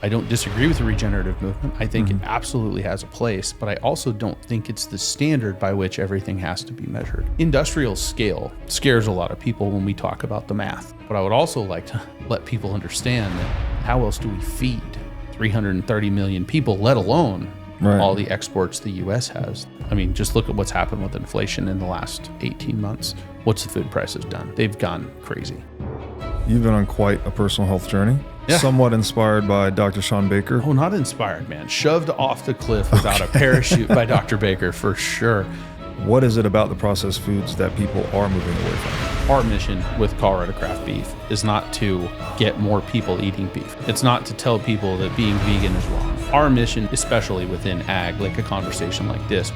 I don't disagree with the regenerative movement. I think it absolutely has a place, but I also don't think it's the standard by which everything has to be measured. Industrial scale scares a lot of people when we talk about the math, but I would also like to let people understand that how else do we feed 330 million people, let alone all the exports the U.S. has? I mean, just look at what's happened with inflation in the last 18 months. What's the food prices done? They've gone crazy. You've been on quite a personal health journey. Yeah. Somewhat inspired by Dr. Shawn Baker. Oh, not inspired, man. Shoved off the cliff without a parachute by Dr. Baker, for sure. What is it about the processed foods that people are moving away from? Our mission with Colorado Craft Beef is not to get more people eating beef. It's not to tell people that being vegan is wrong. Our mission, especially within ag, like a conversation like this.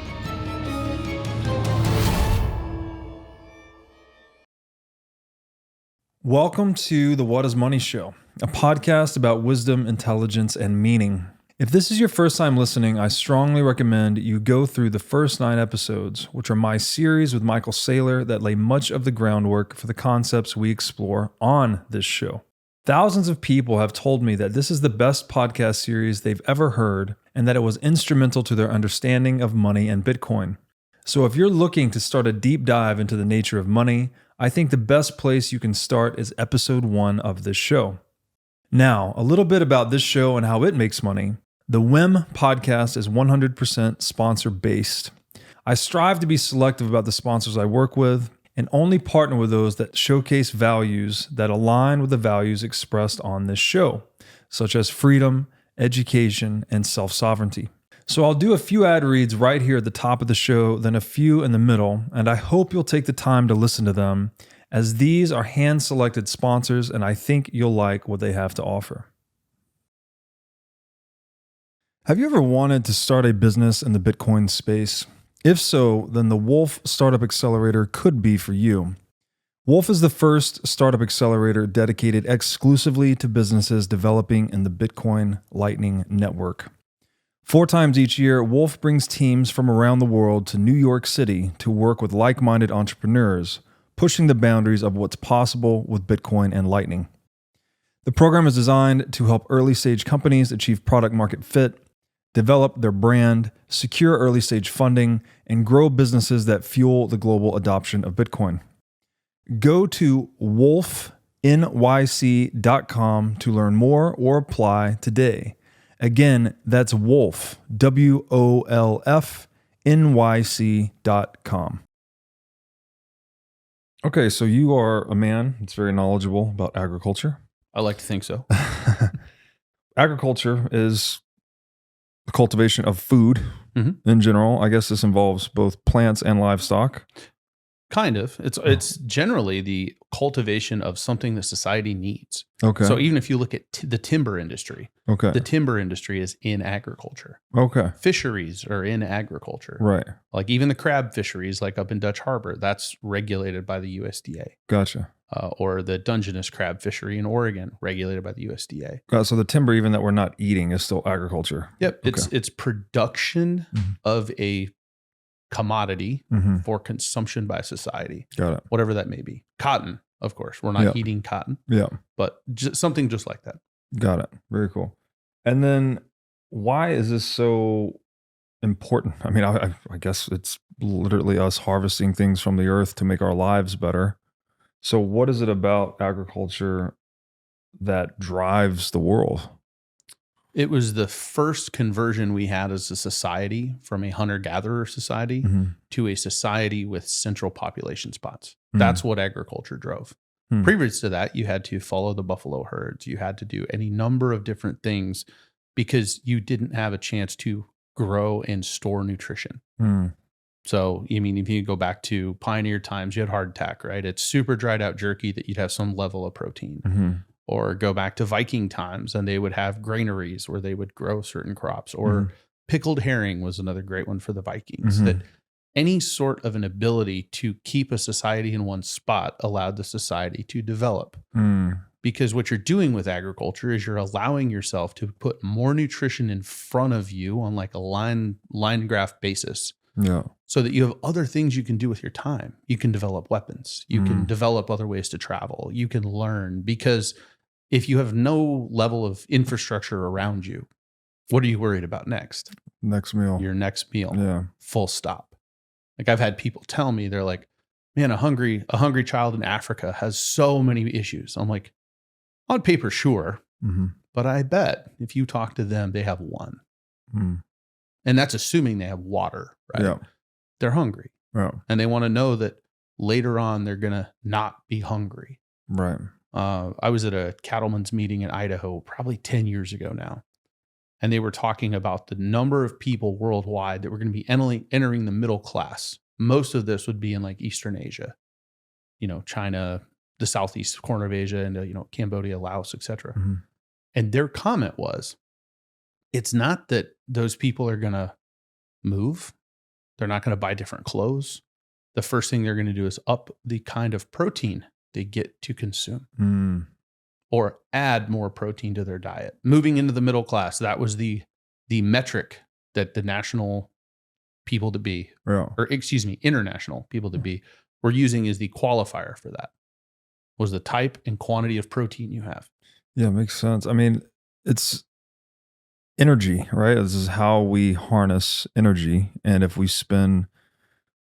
Welcome to the What is Money Show, a podcast about wisdom, intelligence, and meaning. If this is your first time listening, I strongly recommend you go through the first 9 episodes, which are my series with Michael Saylor that lay much of the groundwork for the concepts we explore on this show. Thousands of people have told me that this is the best podcast series they've ever heard and that it was instrumental to their understanding of money and Bitcoin. So if you're looking to start a deep dive into the nature of money, I think the best place you can start is episode 1 of this show. Now, a little bit about this show and how it makes money. The WiM podcast is 100% sponsor-based. I strive to be selective about the sponsors I work with and only partner with those that showcase values that align with the values expressed on this show, such as freedom, education, and self-sovereignty. So I'll do a few ad reads right here at the top of the show, then a few in the middle, and I hope you'll take the time to listen to them, as these are hand-selected sponsors, and I think you'll like what they have to offer. Have you ever wanted to start a business in the Bitcoin space? If so, then the Wolf Startup Accelerator could be for you. Wolf is the first startup accelerator dedicated exclusively to businesses developing in the Bitcoin Lightning Network. 4 times each year, Wolf brings teams from around the world to New York City to work with like-minded entrepreneurs, pushing the boundaries of what's possible with Bitcoin and Lightning. The program is designed to help early-stage companies achieve product-market fit, develop their brand, secure early-stage funding, and grow businesses that fuel the global adoption of Bitcoin. Go to wolfnyc.com to learn more or apply today. Again, that's Wolf, WOLFNYC.com. Okay, so you are a man that's very knowledgeable about agriculture. I like to think so. Agriculture is the cultivation of food in general. I guess this involves both plants and livestock. Kind of. It's generally the cultivation of something that society needs. Okay. So even if you look at the timber industry, okay, the timber industry is in agriculture. Okay. Fisheries are in agriculture. Right. Like even the crab fisheries, like up in Dutch Harbor, that's regulated by the USDA. Gotcha. Or the Dungeness crab fishery in Oregon, regulated by the USDA. So the timber, even that we're not eating, is still agriculture. Yep. Okay. It's production of a commodity for consumption by society. Got it. Whatever that may be. Cotton, of course. We're not eating cotton. Yeah. But something just like that. Got it. Very cool. And then why is this so important? I mean, I guess it's literally us harvesting things from the earth to make our lives better. So what is it about agriculture that drives the world? It was the first conversion we had as a society from a hunter-gatherer society to a society with central population spots. That's what agriculture drove. Previous to that, you had to follow the buffalo herds. You had to do any number of different things because you didn't have a chance to grow and store nutrition. So, I mean, if you go back to pioneer times, you had hardtack, right? It's super dried out jerky that you'd have some level of protein. Or go back to Viking times and they would have granaries where they would grow certain crops. Or pickled herring was another great one for the Vikings. That any sort of an ability to keep a society in one spot allowed the society to develop. Because what you're doing with agriculture is you're allowing yourself to put more nutrition in front of you on like a line graph basis. Yeah. So that you have other things you can do with your time. You can develop weapons. You can develop other ways to travel. You can learn because if you have no level of infrastructure around you, what are you worried about next? Next meal. Your next meal. Yeah. Full stop. Like I've had people tell me, they're like, man, a hungry child in Africa has so many issues. I'm like, on paper, sure. Mm-hmm. But I bet if you talk to them, they have one. Mm. And that's assuming they have water, right? Yeah. They're hungry. Yeah. And they want to know that later on, they're going to not be hungry. Right. I was at a cattlemen's meeting in Idaho probably 10 years ago now. And they were talking about the number of people worldwide that were going to be entering the middle class. Most of this would be in like Eastern Asia, China, the southeast corner of Asia, and Cambodia, Laos, etc. Mm-hmm. And their comment was, it's not that those people are going to move. They're not going to buy different clothes. The first thing they're going to do is up the kind of protein they get to consume or add more protein to their diet. Moving into the middle class, that was the metric that the national people to be, international people to be, were using as the qualifier for that, was the type and quantity of protein you have. Yeah, makes sense. I mean, it's energy, right? This is how we harness energy. And if we spend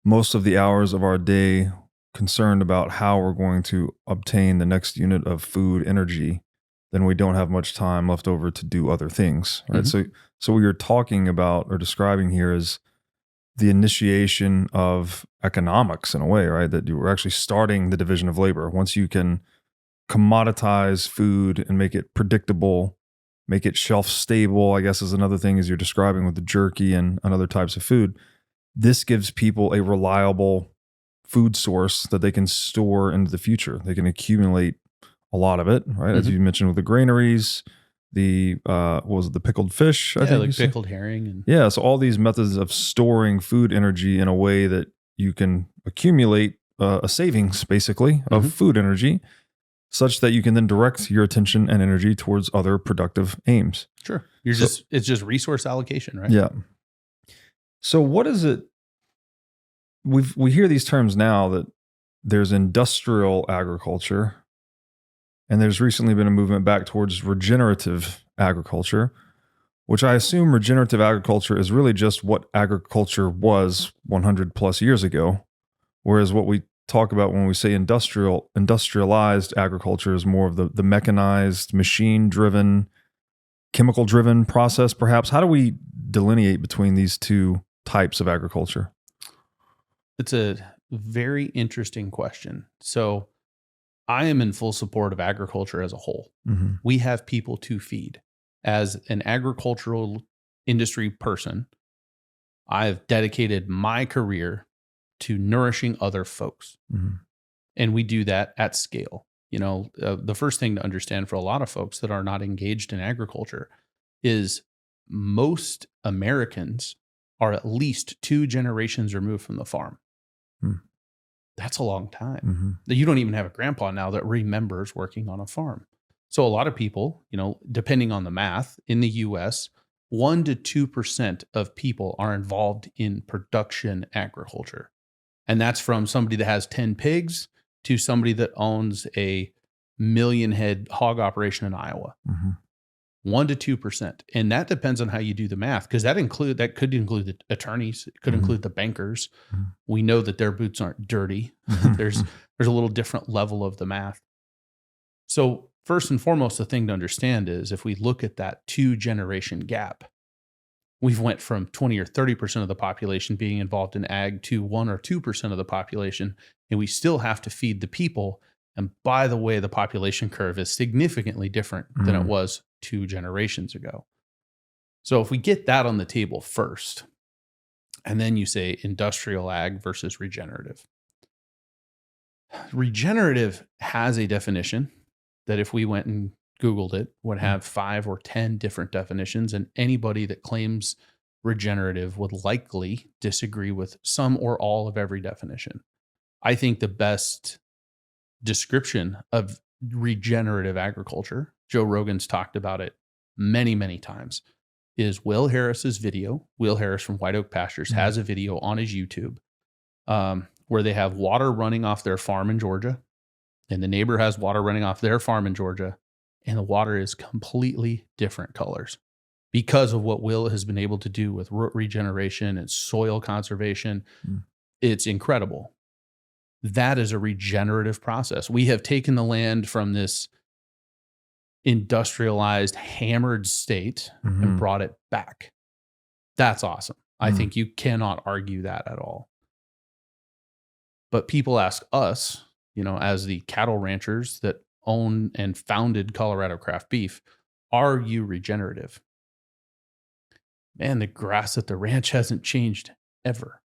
most of the hours of our day concerned about how we're going to obtain the next unit of food energy, then we don't have much time left over to do other things, right? Mm-hmm. So what you're talking about or describing here is the initiation of economics in a way, right? That you're actually starting the division of labor. Once you can commoditize food and make it predictable, make it shelf stable, I guess is another thing as you're describing with the jerky and other types of food. This gives people a reliable food source that they can store into the future. They can accumulate a lot of it, right? Mm-hmm. As you mentioned with the granaries, the the pickled fish? I think like pickled herring. So all these methods of storing food energy in a way that you can accumulate a savings, basically, of food energy, such that you can then direct your attention and energy towards other productive aims. Sure. It's just resource allocation, right? Yeah. So what is it? We hear these terms now that there's industrial agriculture, and there's recently been a movement back towards regenerative agriculture, which I assume regenerative agriculture is really just what agriculture was 100 plus years ago, whereas what we talk about when we say industrialized agriculture is more of the mechanized, machine-driven, chemical-driven process, perhaps. How do we delineate between these two types of agriculture? It's a very interesting question. So I am in full support of agriculture as a whole. Mm-hmm. We have people to feed. As an agricultural industry person, I've dedicated my career to nourishing other folks. Mm-hmm. And we do that at scale. The first thing to understand for a lot of folks that are not engaged in agriculture is most Americans are at least 2 generations removed from the farm. That's a long time. Mm-hmm. You don't even have a grandpa now that remembers working on a farm. So a lot of people, depending on the math, in the US, 1 to 2% of people are involved in production agriculture. And that's from somebody that has 10 pigs to somebody that owns a 1 million head hog operation in Iowa. Mm-hmm. 1 to 2%. And that depends on how you do the math, because that could include the attorneys, it could include the bankers. Mm-hmm. We know that their boots aren't dirty. Mm-hmm. There's a little different level of the math. So first and foremost, the thing to understand is if we look at that 2-generation gap, we've went from 20 or 30% of the population being involved in ag to 1 or 2% of the population, and we still have to feed the people. And by the way, the population curve is significantly different than it was 2 generations ago. So if we get that on the table first, and then you say industrial ag versus regenerative. Regenerative has a definition that if we went and Googled it, would have 5 or 10 different definitions, and anybody that claims regenerative would likely disagree with some or all of every definition. I think the best description of regenerative agriculture, Joe Rogan's talked about it many, many times, is Will Harris's video. Will Harris from White Oak Pastures has a video on his YouTube where they have water running off their farm in Georgia, and the neighbor has water running off their farm in Georgia, and the water is completely different colors because of what Will has been able to do with root regeneration and soil conservation. It's incredible. That is a regenerative process. We have taken the land from this industrialized, hammered state and brought it back. That's awesome. I think you cannot argue that at all. But people ask us, as the cattle ranchers that own and founded Colorado Craft Beef, are you regenerative? Man, the grass at the ranch hasn't changed ever.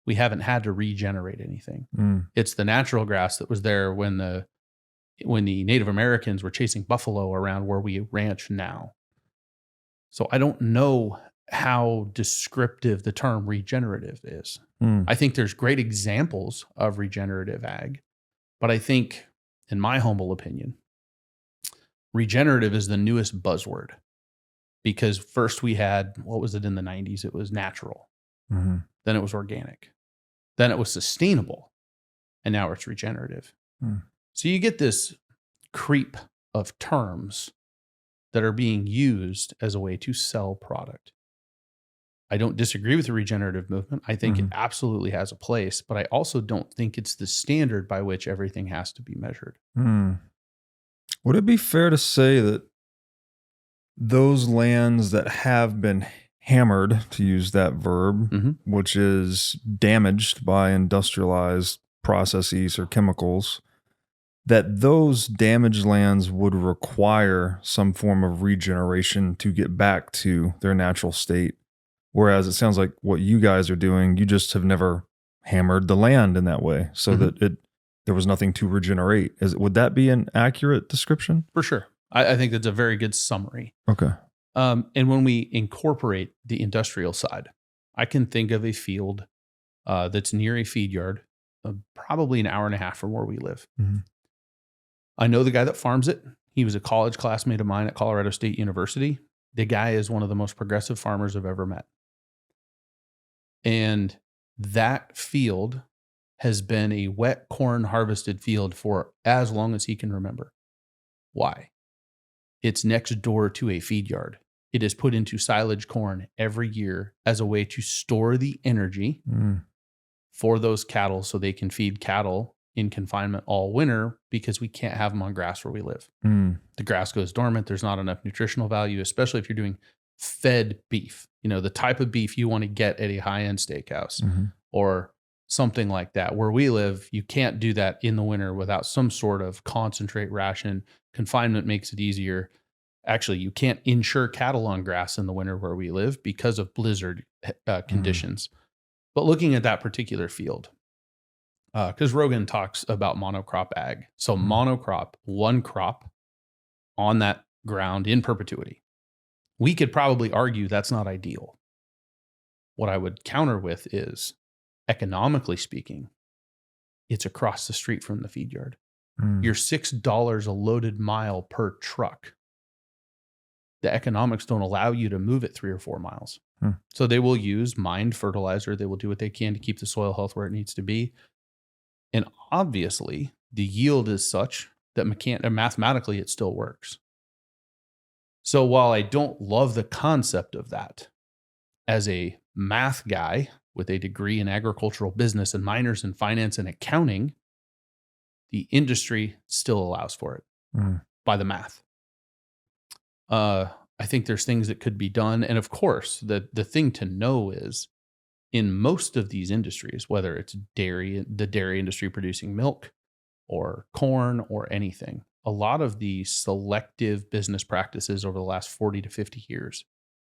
We haven't had to regenerate anything. It's the natural grass that was there when the Native Americans were chasing buffalo around where we ranch now. So I don't know how descriptive the term regenerative is. I think there's great examples of regenerative ag, but I think, in my humble opinion, regenerative is the newest buzzword, because first we had, what was it in the 90s? It was natural. Then it was organic. Then it was sustainable. And now it's regenerative. So you get this creep of terms that are being used as a way to sell product. I don't disagree with the regenerative movement. I think it absolutely has a place, but I also don't think it's the standard by which everything has to be measured. Would it be fair to say that those lands that have been hammered, to use that verb, which is damaged by industrialized processes or chemicals, that those damaged lands would require some form of regeneration to get back to their natural state? Whereas it sounds like what you guys are doing, you just have never hammered the land in that way, so that there was nothing to regenerate. Would that be an accurate description? For sure. I think that's a very good summary. Okay. And when we incorporate the industrial side, I can think of a field that's near a feed yard, probably an hour and a half from where we live. I know the guy that farms it. He was a college classmate of mine at Colorado State University. The guy is one of the most progressive farmers I've ever met. And that field has been a wet corn harvested field for as long as he can remember. Why? It's next door to a feed yard. It is put into silage corn every year as a way to store the energy for those cattle so they can feed cattle in confinement all winter, because we can't have them on grass where we live. The grass goes dormant. There's not enough nutritional value, especially if you're doing fed beef, the type of beef you want to get at a high-end steakhouse or something like that. Where we live, you can't do that in the winter without some sort of concentrate ration. Confinement makes it easier. Actually, you can't insure cattle on grass in the winter where we live because of blizzard conditions. But looking at that particular field, because Rogan talks about monocrop ag. So monocrop, one crop on that ground in perpetuity. We could probably argue that's not ideal. What I would counter with is, economically speaking, it's across the street from the feed yard. You're $6 a loaded mile per truck. The economics don't allow you to move it 3 or 4 miles. So they will use mined fertilizer. They will do what they can to keep the soil health where it needs to be. And obviously, the yield is such that mathematically it still works. So while I don't love the concept of that, as a math guy with a degree in agricultural business and minors in finance and accounting, the industry still allows for it by the math. I think there's things that could be done. And of course, the thing to know is, in most of these industries, whether it's the dairy industry producing milk or corn or anything, a lot of the selective business practices over the last 40 to 50 years,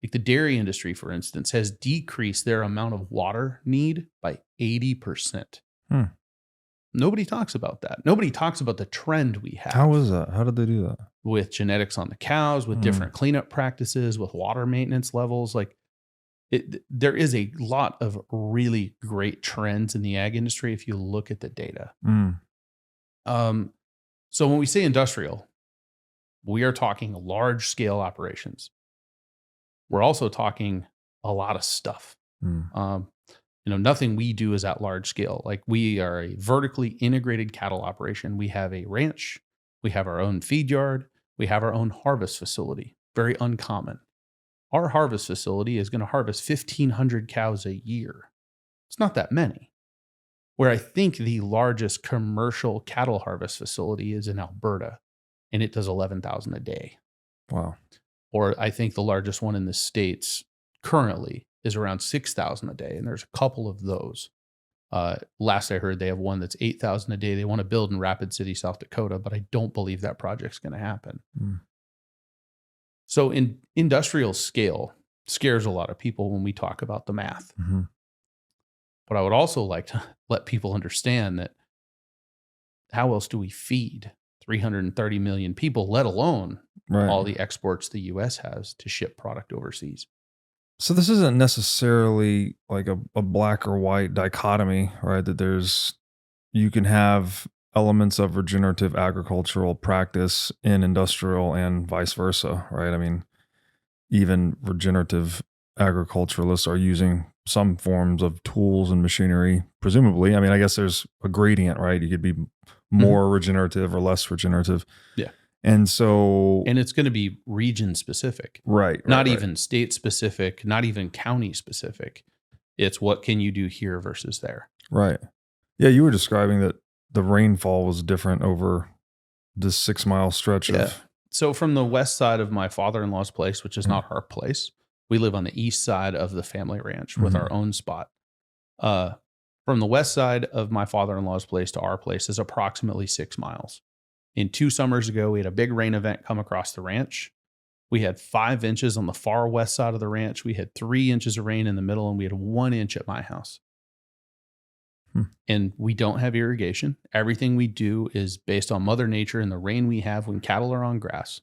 like the dairy industry, for instance, has decreased their amount of water need by 80%. Nobody talks about that. Nobody talks about the trend we have. How is that? How did they do that? With genetics on the cows, with different cleanup practices, with water maintenance levels. There is a lot of really great trends in the ag industry if you look at the data. So when we say industrial, we are talking large scale operations. We're also talking a lot of stuff. Nothing we do is at large scale. Like, we are a vertically integrated cattle operation. We have a ranch. We have our own feed yard. We have our own harvest facility, very uncommon. Our harvest facility is going to harvest 1,500 cows a year. It's not that many. Where I think the largest commercial cattle harvest facility is in Alberta, and it does 11,000 a day. Wow. Or I think the largest one in the States currently is around 6,000 a day, and there's a couple of those. Last I heard, they have one that's 8,000 a day. They want to build in Rapid City, South Dakota, but I don't believe that project's going to happen. So in industrial scale scares a lot of people when we talk about the math. But I would also like to let people understand that how else do we feed 330 million people, let alone all the exports the U.S. has to ship product overseas? So this isn't necessarily like a black or white dichotomy, right? That you can have elements of regenerative agricultural practice in industrial and vice versa, right? I mean, even regenerative agriculturalists are using some forms of tools and machinery, presumably. I mean, I guess there's a gradient, right? You could be more regenerative or less regenerative. Yeah. And so... And it's going to be region specific. Right. Not even state specific, not even county specific. It's what can you do here versus there. Right. Yeah, you were describing that the rainfall was different over this 6 mile stretch of... So from the west side of my father-in-law's place, which is not our place, we live on the east side of the family ranch with our own spot. From the west side of my father-in-law's place to our place is approximately 6 miles. In 2 summers ago, we had a big rain event come across the ranch. We had 5 inches on the far west side of the ranch. We had 3 inches of rain in the middle, and we had 1 inch at my house. And we don't have irrigation. Everything we do is based on Mother Nature and the rain we have when cattle are on grass.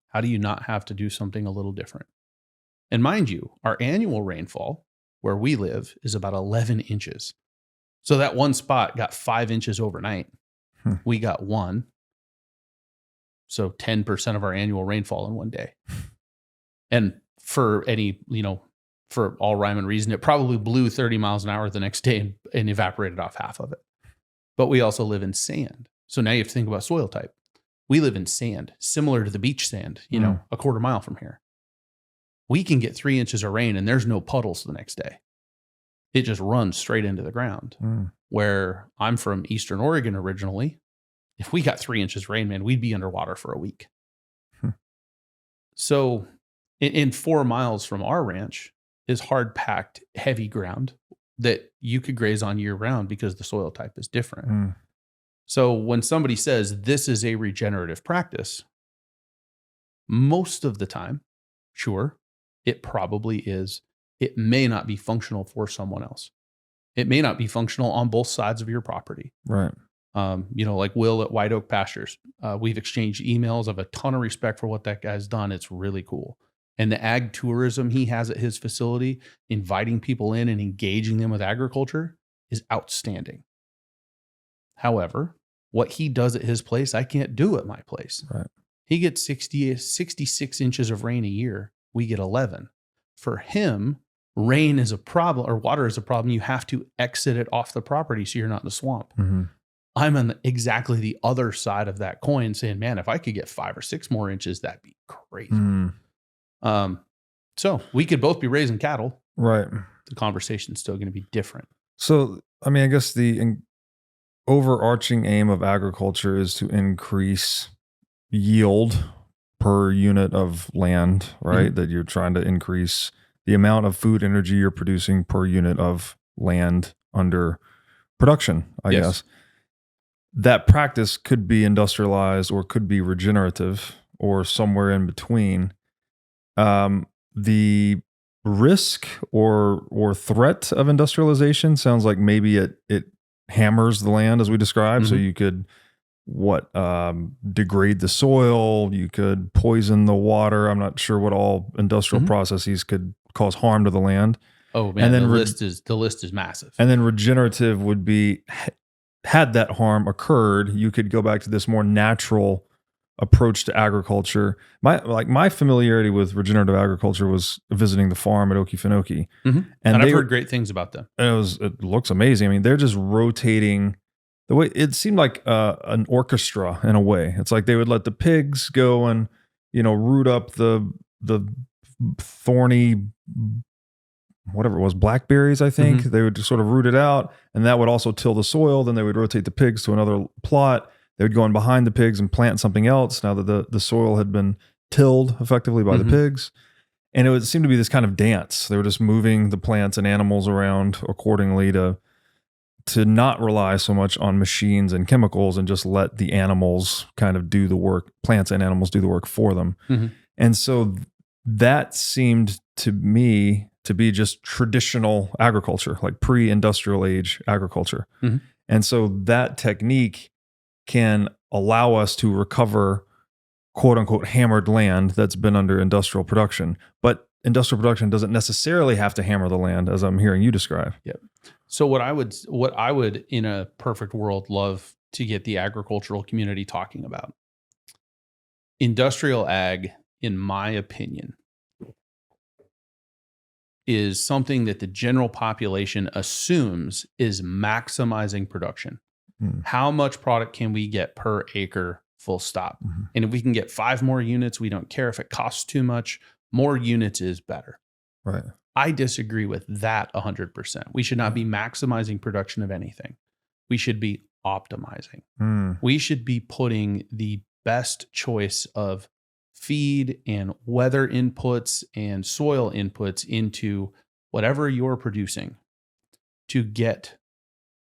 How do you not have to do something a little different? And mind you, our annual rainfall where we live is about 11 inches. So that one spot got 5 inches overnight. We got 1. So 10% of our annual rainfall in one day. And for any, for all rhyme and reason, it probably blew 30 miles an hour the next day and evaporated off half of it. But we also live in sand. So now you have to think about soil type. We live in sand, similar to the beach sand, a quarter mile from here. We can get 3 inches of rain and there's no puddles the next day. It just runs straight into the ground. Where I'm from Eastern Oregon originally, if we got 3 inches of rain, man, we'd be underwater for a week. So in 4 miles from our ranch is hard-packed, heavy ground that you could graze on year-round because the soil type is different. So when somebody says this is a regenerative practice, most of the time, sure, it probably is. It may not be functional for someone else. It may not be functional on both sides of your property. Right. Like Will at White Oak Pastures. We've exchanged emails. I have a ton of respect for what that guy's done. It's really cool. And the ag tourism he has at his facility, inviting people in and engaging them with agriculture is outstanding. However, what he does at his place, I can't do at my place. Right. He gets 66 inches of rain a year. We get 11. For him, rain is a problem, or water is a problem. You have to exit it off the property so you're not in the swamp. I'm on exactly the other side of that coin saying, man, if I could get 5 or 6 more inches, that'd be crazy. So we could both be raising cattle. Right. The conversation's still going to be different. So, I mean, I guess the overarching aim of agriculture is to increase yield per unit of land, right? That you're trying to increase the amount of food energy you're producing per unit of land under production, I guess. That practice could be industrialized or could be regenerative or somewhere in between. The risk or threat of industrialization sounds like maybe it hammers the land as we described. So you could degrade the soil, you could poison the water. I'm not sure what all industrial processes could cause harm to the land. Oh man, and then the list is massive. And then regenerative would be, had that harm occurred, you could go back to this more natural approach to agriculture. My familiarity with regenerative agriculture was visiting the farm at Okefenokee. And I've heard great things about them. It looks amazing. I mean, they're just rotating The way it seemed like an orchestra in a way. It's like they would let the pigs go and, root up the thorny, whatever it was, blackberries, I think. Mm-hmm. They would just sort of root it out, and that would also till the soil. Then they would rotate the pigs to another plot. They would go in behind the pigs and plant something else now that the soil had been tilled effectively by the pigs. And it would seem to be this kind of dance. They were just moving the plants and animals around accordingly to not rely so much on machines and chemicals and just let the animals kind of do the work, plants and animals do the work for them. Mm-hmm. And so that seemed to me to be just traditional agriculture, like pre-industrial age agriculture. Mm-hmm. And so that technique can allow us to recover quote unquote hammered land that's been under industrial production. But industrial production doesn't necessarily have to hammer the land, as I'm hearing you describe. Yep. So what I would in a perfect world love to get the agricultural community talking about. Industrial ag, in my opinion, is something that the general population assumes is maximizing production. How much product can we get per acre, full stop? Mm-hmm. And if we can get 5 more units, we don't care if it costs too much. More units is better. Right. I disagree with that 100%. We should not be maximizing production of anything. We should be optimizing. We should be putting the best choice of feed and weather inputs and soil inputs into whatever you're producing to get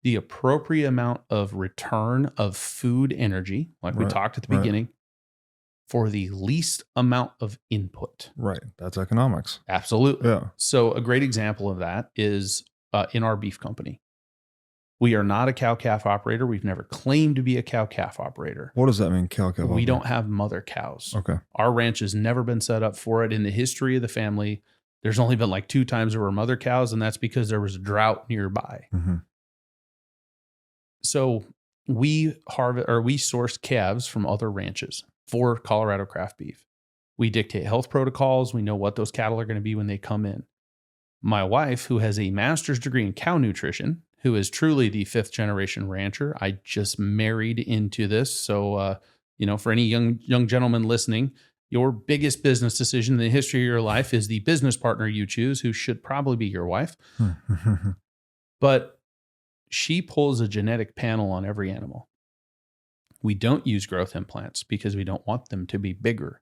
the appropriate amount of return of food energy, like we talked at the beginning, for the least amount of input. Right. That's economics. Absolutely. Yeah. So a great example of that is in our beef company. We are not a cow-calf operator. We've never claimed to be a cow-calf operator. What does that mean, cow-calf? We don't have mother cows. Okay. Our ranch has never been set up for it. In the history of the family, there's only been like 2 times there were mother cows, and that's because there was a drought nearby. Mm-hmm. So we source calves from other ranches for Colorado craft beef. We dictate health protocols. We know what those cattle are going to be when they come in. My wife, who has a master's degree in cow nutrition, who is truly the 5th generation rancher, I just married into this. So, for any young gentleman listening, your biggest business decision in the history of your life is the business partner you choose, who should probably be your wife. But she pulls a genetic panel on every animal. We don't use growth implants because we don't want them to be bigger.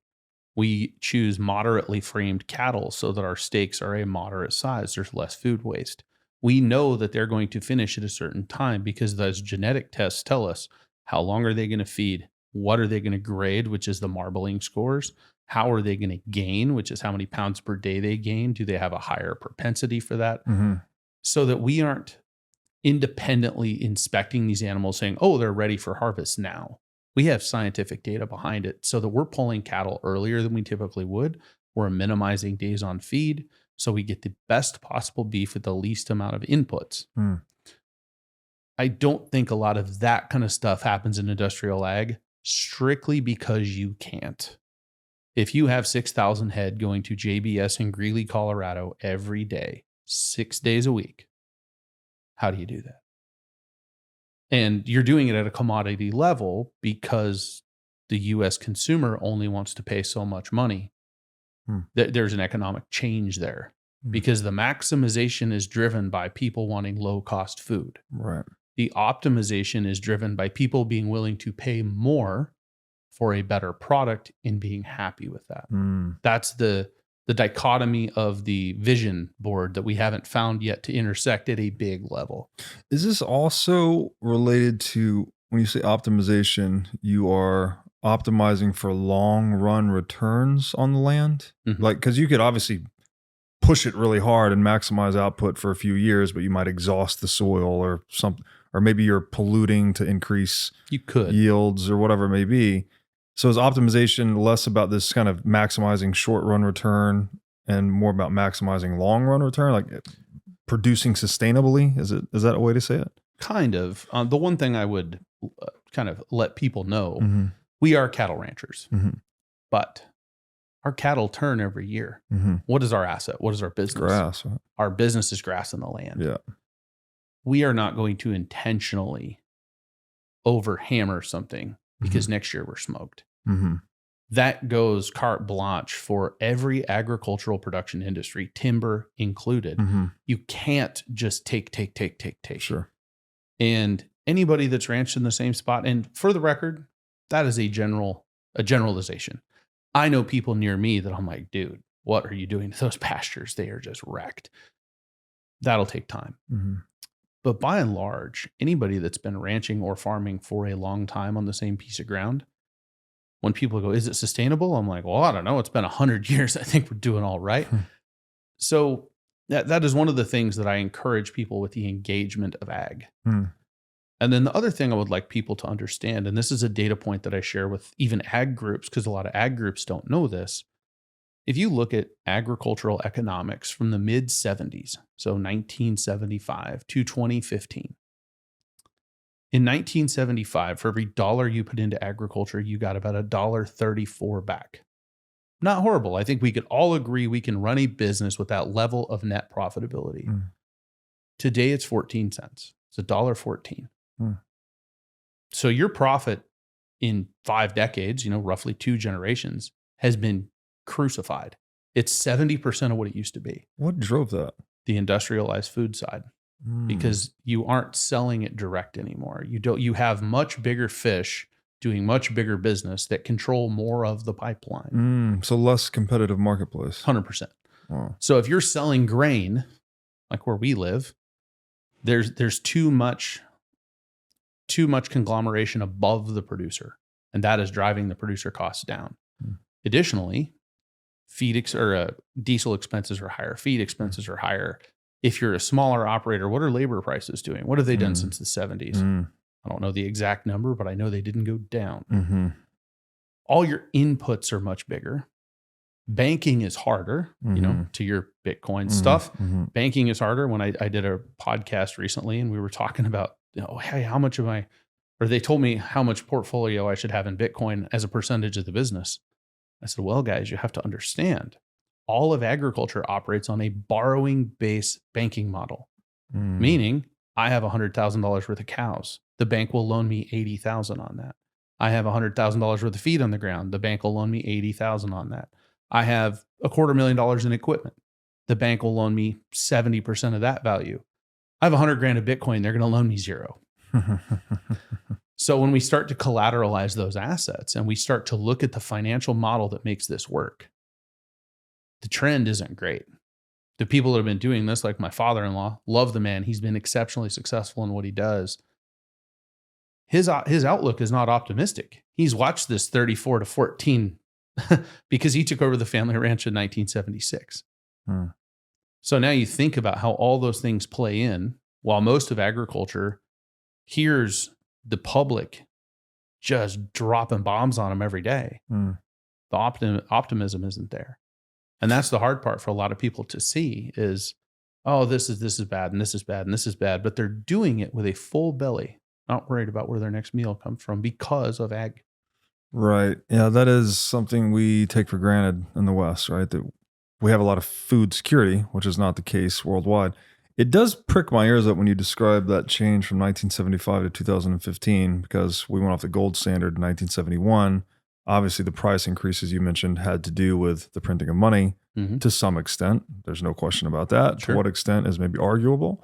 We choose moderately framed cattle so that our steaks are a moderate size. There's less food waste. We know that they're going to finish at a certain time because those genetic tests tell us how long are they going to feed, what are they going to grade, which is the marbling scores, how are they going to gain, which is how many pounds per day they gain. Do they have a higher propensity for that? Mm-hmm. So that we aren't independently inspecting these animals saying, oh, they're ready for harvest now. We have scientific data behind it so that we're pulling cattle earlier than we typically would. We're minimizing days on feed so we get the best possible beef with the least amount of inputs. I don't think a lot of that kind of stuff happens in industrial ag strictly because you can't. If you have 6,000 head going to JBS in Greeley, Colorado every day, 6 days a week, how do you do that? And you're doing it at a commodity level because the U.S. consumer only wants to pay so much money. There's an economic change there because the maximization is driven by people wanting low-cost food. Right. The optimization is driven by people being willing to pay more for a better product and being happy with that. That's the dichotomy of the vision board that we haven't found yet to intersect at a big level. Is this also related to when you say optimization, you are optimizing for long run returns on the land? Mm-hmm. Like, because you could obviously push it really hard and maximize output for a few years, but you might exhaust the soil or something, or maybe you're polluting to increase yields or whatever it may be. So is optimization less about this kind of maximizing short run return and more about maximizing long run return, like producing sustainably? Is that a way to say it? Kind of. The one thing I would kind of let people know, we are cattle ranchers, but our cattle turn every year. What is our asset? What is our business? Grass. Right? Our business is grass in the land. Yeah. We are not going to intentionally over hammer something because next year we're smoked. Mm-hmm. That goes carte blanche for every agricultural production industry, timber included. Mm-hmm. You can't just take. Sure. And anybody that's ranched in the same spot, and for the record, that is a generalization. I know people near me that I'm like, dude, what are you doing to those pastures? They are just wrecked. That'll take time. Mm-hmm. But by and large, anybody that's been ranching or farming for a long time on the same piece of ground, when people go, is it sustainable? I'm like, well, I don't know. It's been 100 years. I think we're doing all right. So that is one of the things that I encourage people with the engagement of ag. Mm. And then the other thing I would like people to understand, and this is a data point that I share with even ag groups, because a lot of ag groups don't know this. If you look at agricultural economics from the mid 70s, so 1975 to 2015, in 1975, for every dollar you put into agriculture, you got about $1.34 back. Not horrible. I think we could all agree we can run a business with that level of net profitability. Mm. Today, it's 14 cents. It's $1.14. Mm. So your profit in 5 decades, roughly 2 generations, has been crucified. It's 70% of what it used to be. What drove that? The industrialized food side. Because you aren't selling it direct anymore. You have much bigger fish doing much bigger business that control more of the pipeline. So less competitive marketplace. 100%. Wow. So if you're selling grain, like where we live, there's too much conglomeration above the producer, and that is driving the producer costs down. Additionally, diesel expenses are higher, feed expenses are higher. If you're a smaller operator, what are labor prices doing? What have they done since the 70s? I don't know the exact number, but I know they didn't go down. Mm-hmm. All your inputs are much bigger. Banking is harder, to your Bitcoin stuff. Mm-hmm. Banking is harder. When I did a podcast recently and we were talking about, hey, how much am I, or they told me how much portfolio I should have in Bitcoin as a percentage of the business. I said, well, guys, you have to understand, all of agriculture operates on a borrowing-based banking model, meaning I have $100,000 worth of cows. The bank will loan me $80,000 on that. I have $100,000 worth of feed on the ground. The bank will loan me $80,000 on that. I have $250,000 in equipment. The bank will loan me 70% of that value. I have $100,000 of Bitcoin. They're going to loan me $0. So when we start to collateralize those assets and we start to look at the financial model that makes this work, the trend isn't great. The people that have been doing this, like my father-in-law, love the man. He's been exceptionally successful in what he does. His outlook is not optimistic. He's watched this 34 to 14 because he took over the family ranch in 1976. So now you think about how all those things play in, while most of agriculture hears the public just dropping bombs on them every day. The optimism isn't there. And that's the hard part for a lot of people to see is, oh, this is bad, and this is bad, and this is bad. But they're doing it with a full belly, not worried about where their next meal comes from because of ag. Right. Yeah, that is something we take for granted in the West, right? That we have a lot of food security, which is not the case worldwide. It does prick my ears up when you describe that change from 1975 to 2015, because we went off the gold standard in 1971. Obviously, the price increases you mentioned had to do with the printing of money to some extent. There's no question about that. Sure. To what extent is maybe arguable.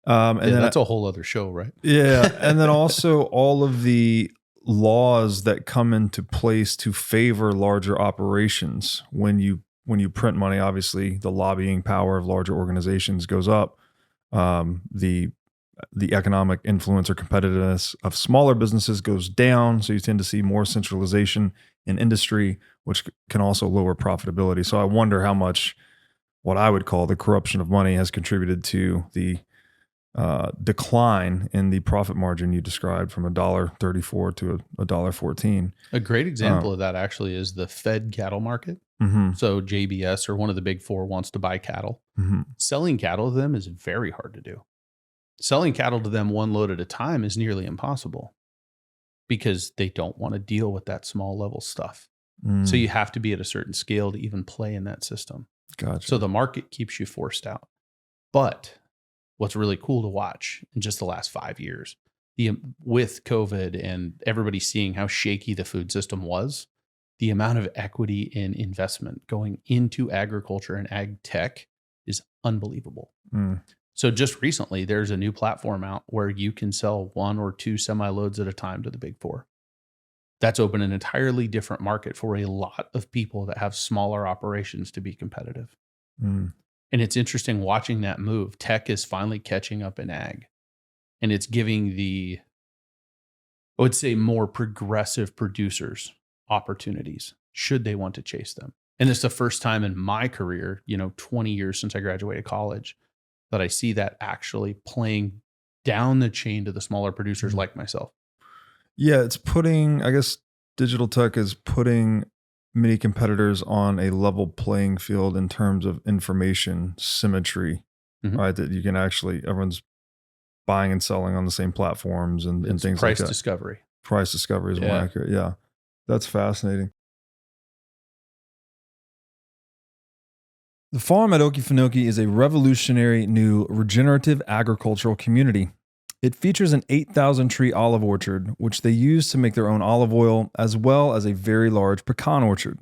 And then that's a whole other show, right? Yeah. And then also all of the laws that come into place to favor larger operations. When you print money, obviously the lobbying power of larger organizations goes up. The economic influence or competitiveness of smaller businesses goes down. So you tend to see more centralization in industry, which can also lower profitability. So I wonder how much what I would call the corruption of money has contributed to the decline in the profit margin you described from $1.34 to $1.14. A great example of that actually is the fed cattle market. So JBS, or one of the big four, wants to buy cattle. Selling cattle to them is very hard to do. Selling cattle to them one load at a time is nearly impossible because they don't want to deal with that small level stuff. So you have to be at a certain scale to even play in that system. Gotcha. So the market keeps you forced out. But what's really cool to watch in just the last 5 years, with COVID and everybody seeing how shaky the food system was, the amount of equity and investment going into agriculture and ag tech is unbelievable. So just recently, there's a new platform out where you can sell 1 or 2 semi-loads at a time to the big 4. That's opened an entirely different market for a lot of people that have smaller operations to be competitive. And it's interesting watching that move. Tech is finally catching up in ag. And it's giving I would say, more progressive producers opportunities should they want to chase them. And it's the first time in my career, 20 years since I graduated college, that I see that actually playing down the chain to the smaller producers like myself. Yeah, it's I guess digital tech is putting many competitors on a level playing field in terms of information symmetry, right? That you can everyone's buying and selling on the same platforms and things like that. Price discovery. Price discovery is more accurate. Yeah, that's fascinating. The farm at Okefenokee is a revolutionary new regenerative agricultural community. It features an 8,000 tree olive orchard, which they use to make their own olive oil, as well as a very large pecan orchard.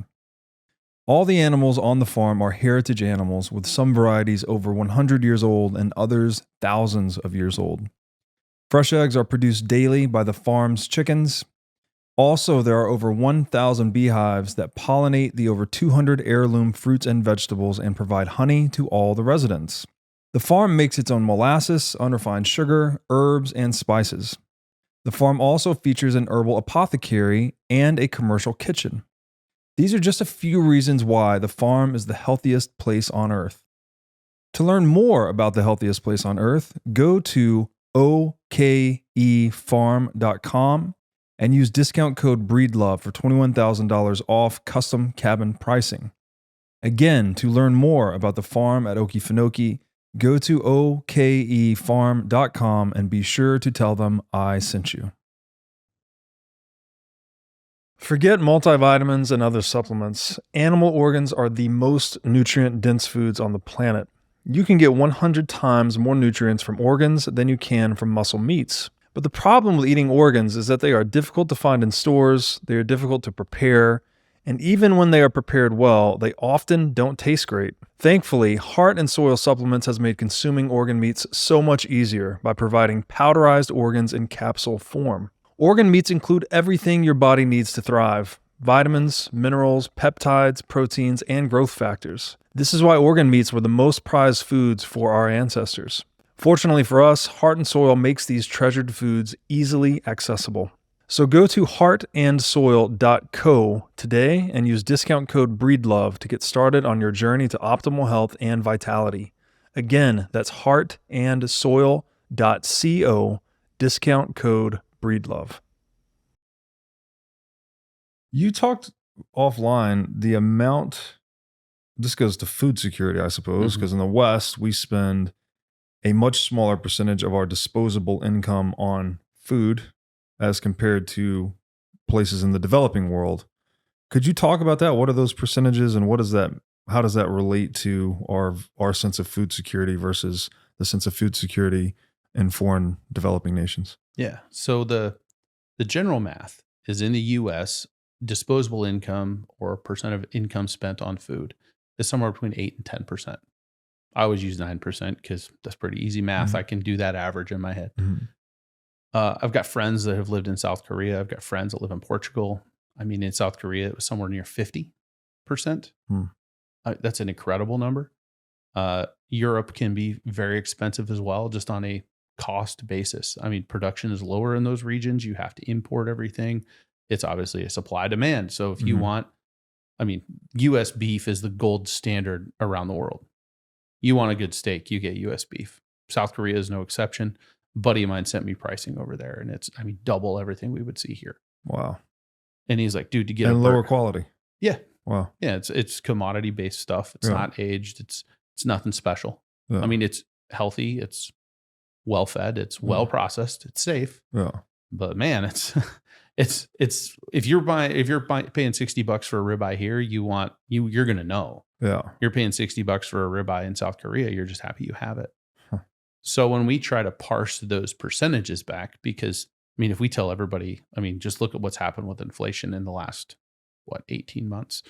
All the animals on the farm are heritage animals, with some varieties over 100 years old and others thousands of years old. Fresh eggs are produced daily by the farm's chickens. Also, there are over 1,000 beehives that pollinate the over 200 heirloom fruits and vegetables and provide honey to all the residents. The farm makes its own molasses, unrefined sugar, herbs, and spices. The farm also features an herbal apothecary and a commercial kitchen. These are just a few reasons why the farm is the healthiest place on earth. To learn more about the healthiest place on earth, go to okefarm.com and use discount code BREEDLOVE for $21,000 off custom cabin pricing. Again, to learn more about the farm at Okefenokee, go to okefarm.com and be sure to tell them I sent you. Forget multivitamins and other supplements. Animal organs are the most nutrient-dense foods on the planet. You can get 100 times more nutrients from organs than you can from muscle meats. But the problem with eating organs is that they are difficult to find in stores, they are difficult to prepare, and even when they are prepared well, they often don't taste great. Thankfully, Heart and Soil Supplements has made consuming organ meats so much easier by providing powderized organs in capsule form. Organ meats include everything your body needs to thrive: vitamins, minerals, peptides, proteins, and growth factors. This is why organ meats were the most prized foods for our ancestors. Fortunately for us, Heart and Soil makes these treasured foods easily accessible. So go to heartandsoil.co today and use discount code BREEDLOVE to get started on your journey to optimal health and vitality. Again, that's heartandsoil.co, discount code BREEDLOVE. You talked offline the amount, this goes to food security, I suppose, because in the West, we spend a much smaller percentage of our disposable income on food as compared to places in the developing world. Could you talk about that? What are those percentages and how does that relate to our sense of food security versus the sense of food security in foreign developing nations? Yeah. So the general math is in the US, disposable income or percent of income spent on food is somewhere between 8 and 10%. I always use 9% because that's pretty easy math. I can do that average in my head. I've got friends that have lived in South Korea. I've got friends that live in Portugal. I mean, in South Korea, it was somewhere near 50%. That's an incredible number. Europe can be very expensive as well, just on a cost basis. I mean, production is lower in those regions. You have to import everything. It's obviously a supply demand. So if you want, US beef is the gold standard around the world. You want a good steak, you get US beef. South Korea is no exception. A buddy of mine sent me pricing over there, and it's, double everything we would see here. Wow. And he's like, dude, to get lower quality. Yeah. Wow. Yeah, it's commodity based stuff. It's not aged. It's nothing special. Yeah. I mean, it's healthy. It's well fed. It's well processed. It's safe. Yeah. But man, it's if you're paying $60 for a ribeye here, you're gonna know. Yeah. You're paying $60 for a ribeye in South Korea. You're just happy you have it. So when we try to parse those percentages back, because I mean, if we tell everybody, I mean, just look at what's happened with inflation in the last, 18 months.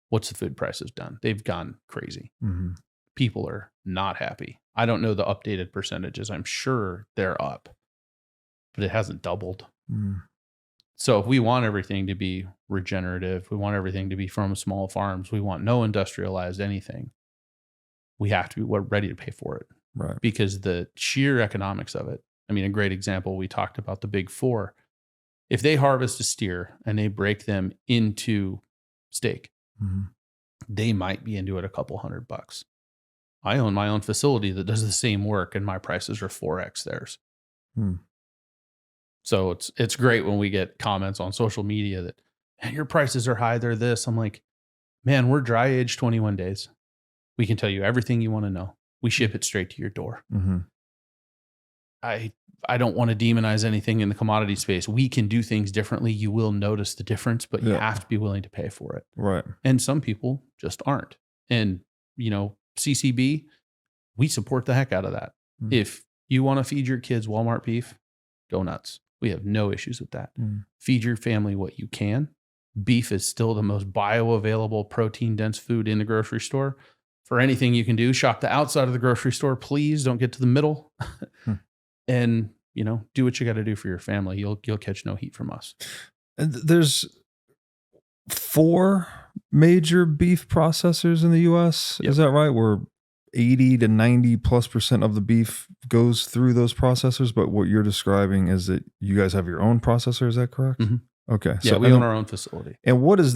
What's the food prices done? They've gone crazy. Mm-hmm. People are not happy. I don't know the updated percentages. I'm sure they're up, but it hasn't doubled. Mm. So if we want everything to be regenerative, we want everything to be from small farms, we want no industrialized anything, we have to be ready to pay for it. Right. Because the sheer economics of it. I mean, a great example, we talked about the big four. If they harvest a steer and they break them into steak, mm-hmm. they might be into it a couple $100. I own my own facility that does the same work and my prices are 4x theirs. So it's great when we get comments on social media that, man, your prices are high, they're this. I'm like, man, we're dry aged 21 days. We can tell you everything you want to know. We ship it straight to your door. Mm-hmm. I don't want to demonize anything in the commodity space. We can do things differently. You will notice the difference, but you have to be willing to pay for it. Right. And some people just aren't. And, CCB, we support the heck out of that. Mm. If you want to feed your kids Walmart beef, go nuts. We have no issues with that. Mm. Feed your family what you can. Beef is still the most bioavailable, protein-dense food in the grocery store. For anything you can do, shop the outside of the grocery store. Please don't get to the middle. And, do what you got to do for your family. You'll catch no heat from us. And there's 4 major beef processors in the U.S. Yep. Is that right? Where 80 to 90+% of the beef goes through those processors. But what you're describing is that you guys have your own processor. Is that correct? Mm-hmm. Okay. Yeah, we own our own facility. And what is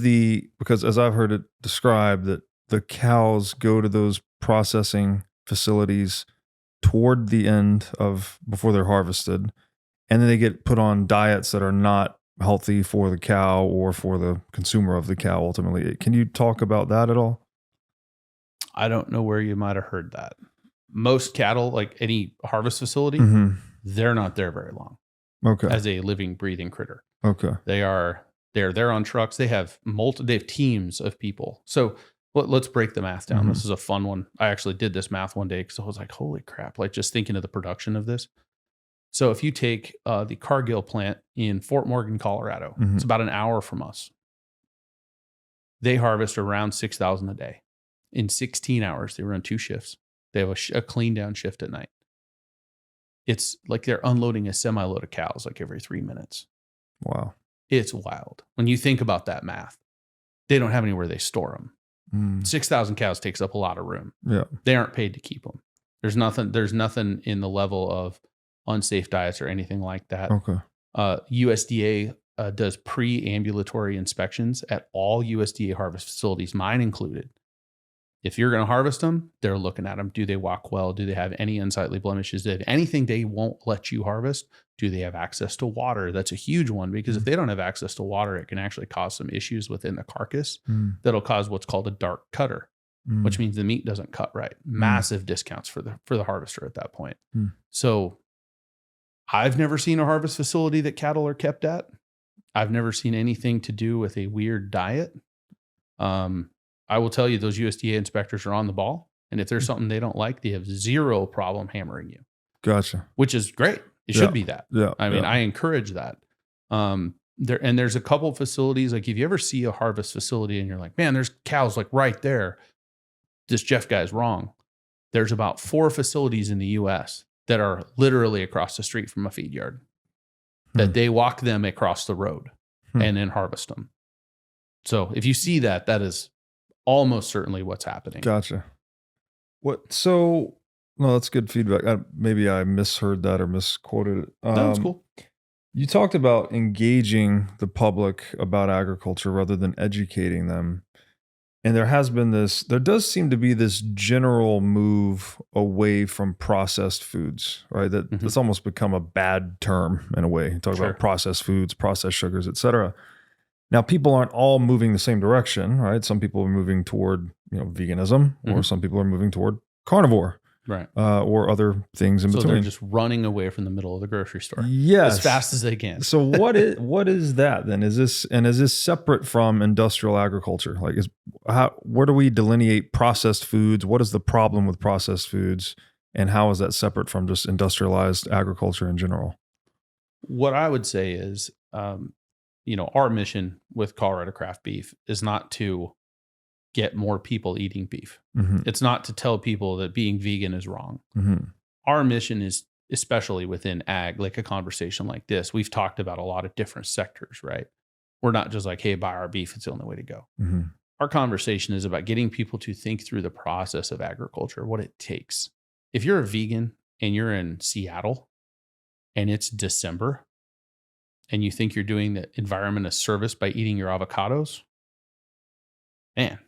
because as I've heard it described, that the cows go to those processing facilities toward the end before they're harvested, and then they get put on diets that are not healthy for the cow or for the consumer of the cow ultimately. Can you talk about that at all? I don't know where you might have heard that. Most cattle, like any harvest facility, they're not there very long. Okay. As a living, breathing critter. Okay. They're there on trucks. They have teams of people. So let's break the math down. This is a fun one. I actually did this math one day because I was like, holy crap, like just thinking of the production of this. So if you take the Cargill plant in Fort Morgan, Colorado, it's about an hour from us. They harvest around 6,000 a day. In 16 hours, they run 2 shifts. They have a clean down shift at night. It's like they're unloading a semi-load of cows like every 3 minutes. Wow. It's wild. When you think about that math, they don't have anywhere they store them. 6,000 cows takes up a lot of room. Yeah. They aren't paid to keep them. There's nothing in the level of unsafe diets or anything like that. Okay. USDA does pre-ambulatory inspections at all USDA harvest facilities, mine included. If you're going to harvest them, they're looking at them. Do they walk well? Do they have any unsightly blemishes? Do they have anything they won't let you harvest? Do they have access to water? That's a huge one, because if they don't have access to water, it can actually cause some issues within the carcass that'll cause what's called a dark cutter, which means the meat doesn't cut right. Massive discounts for the harvester at that point. So I've never seen a harvest facility that cattle are kept at. I've never seen anything to do with a weird diet. I will tell you, those USDA inspectors are on the ball. And if there's something they don't like, they have zero problem hammering you. Gotcha. Which is great. It should be that. Yeah. I mean, I encourage that. There's a couple facilities, like if you ever see a harvest facility and you're like, man, there's cows like right there, this Jeff guy's wrong. There's about 4 facilities in the US that are literally across the street from a feed yard, that they walk them across the road and then harvest them. So if you see that, that is almost certainly what's happening. Gotcha. No, that's good feedback. Maybe I misheard that or misquoted it. No, that's cool. You talked about engaging the public about agriculture rather than educating them. And there does seem to be this general move away from processed foods, right? That's almost become a bad term in a way. You talk about processed foods, processed sugars, et cetera. Now, people aren't all moving the same direction, right? Some people are moving toward, veganism, or some people are moving toward carnivore, right? Or other things in between. So they're just running away from the middle of the grocery store, yes, as fast as they can. So what is that then? Is this separate from industrial agriculture? Like, where do we delineate processed foods? What is the problem with processed foods? And how is that separate from just industrialized agriculture in general? What I would say is, our mission with Colorado Craft Beef is not to get more people eating beef. Mm-hmm. It's not to tell people that being vegan is wrong. Mm-hmm. Our mission is, especially within ag, like a conversation like this, we've talked about a lot of different sectors, right? We're not just like, hey, buy our beef, it's the only way to go. Mm-hmm. Our conversation is about getting people to think through the process of agriculture, what it takes. If you're a vegan and you're in Seattle and it's December and you think you're doing the environment a service by eating your avocados, man,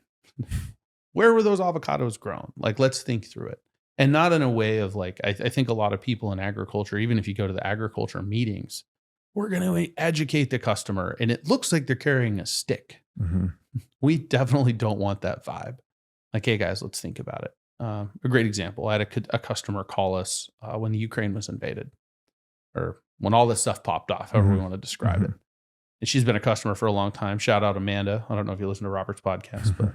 where were those avocados grown? Like, let's think through it. And not in a way of like, I think a lot of people in agriculture, even if you go to the agriculture meetings, we're going to educate the customer and it looks like they're carrying a stick. Mm-hmm. We definitely don't want that vibe. Like, hey guys, let's think about it. A great example. I had a customer call us when the Ukraine was invaded, or when all this stuff popped off, however we want to describe it. And she's been a customer for a long time. Shout out Amanda. I don't know if you listen to Robert's podcast, but,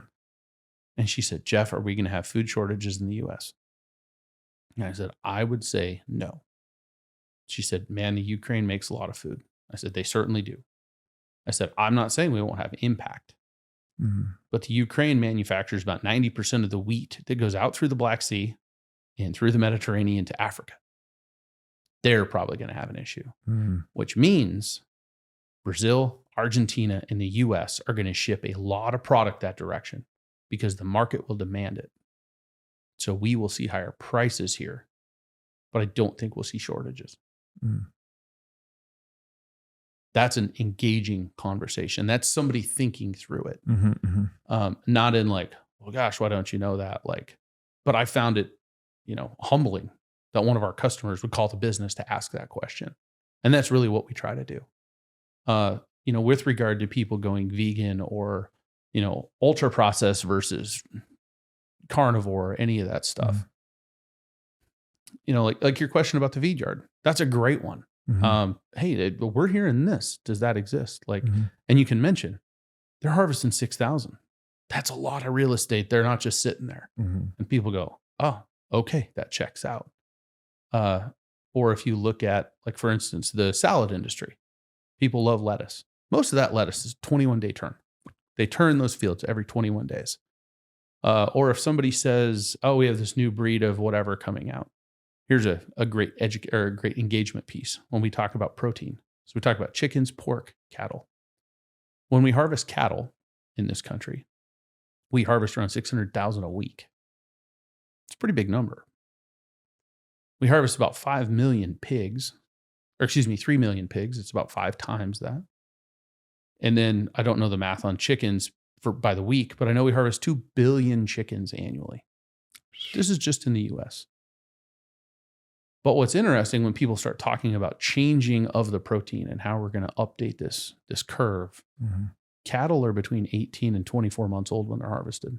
and she said, Jeff, are we going to have food shortages in the US? And I said, I would say no. She said, man, the Ukraine makes a lot of food. I said, they certainly do. I said, I'm not saying we won't have impact, but the Ukraine manufactures about 90% of the wheat that goes out through the Black Sea and through the Mediterranean to Africa. They're probably going to have an issue, which means Brazil, Argentina, and the US are going to ship a lot of product that direction because the market will demand it. So we will see higher prices here, but I don't think we'll see shortages. That's an engaging conversation. That's somebody thinking through it. Not in like, well, gosh, why don't you know that? Like, but I found it, humbling that one of our customers would call the business to ask that question. And that's really what we try to do. With regard to people going vegan or, ultra processed versus carnivore, any of that stuff. Like your question about the feed yard, that's a great one. Hey, we're hearing this. Does that exist? Like, and you can mention they're harvesting 6,000. That's a lot of real estate. They're not just sitting there. And people go, oh, okay, that checks out. Or if you look at, like, for instance, the salad industry, people love lettuce. Most of that lettuce is 21-day turn. They turn those fields every 21 days. Or if somebody says, oh, we have this new breed of whatever coming out. Here's a great great engagement piece when we talk about protein. So we talk about chickens, pork, cattle. When we harvest cattle in this country, we harvest around 600,000 a week. It's a pretty big number. We harvest about 5 million pigs, 3 million pigs. It's about 5 times that. And then I don't know the math on chickens by the week, but I know we harvest 2 billion chickens annually. This is just in the US. But what's interesting when people start talking about changing of the protein and how we're going to update this curve, cattle are between 18 and 24 months old when they're harvested.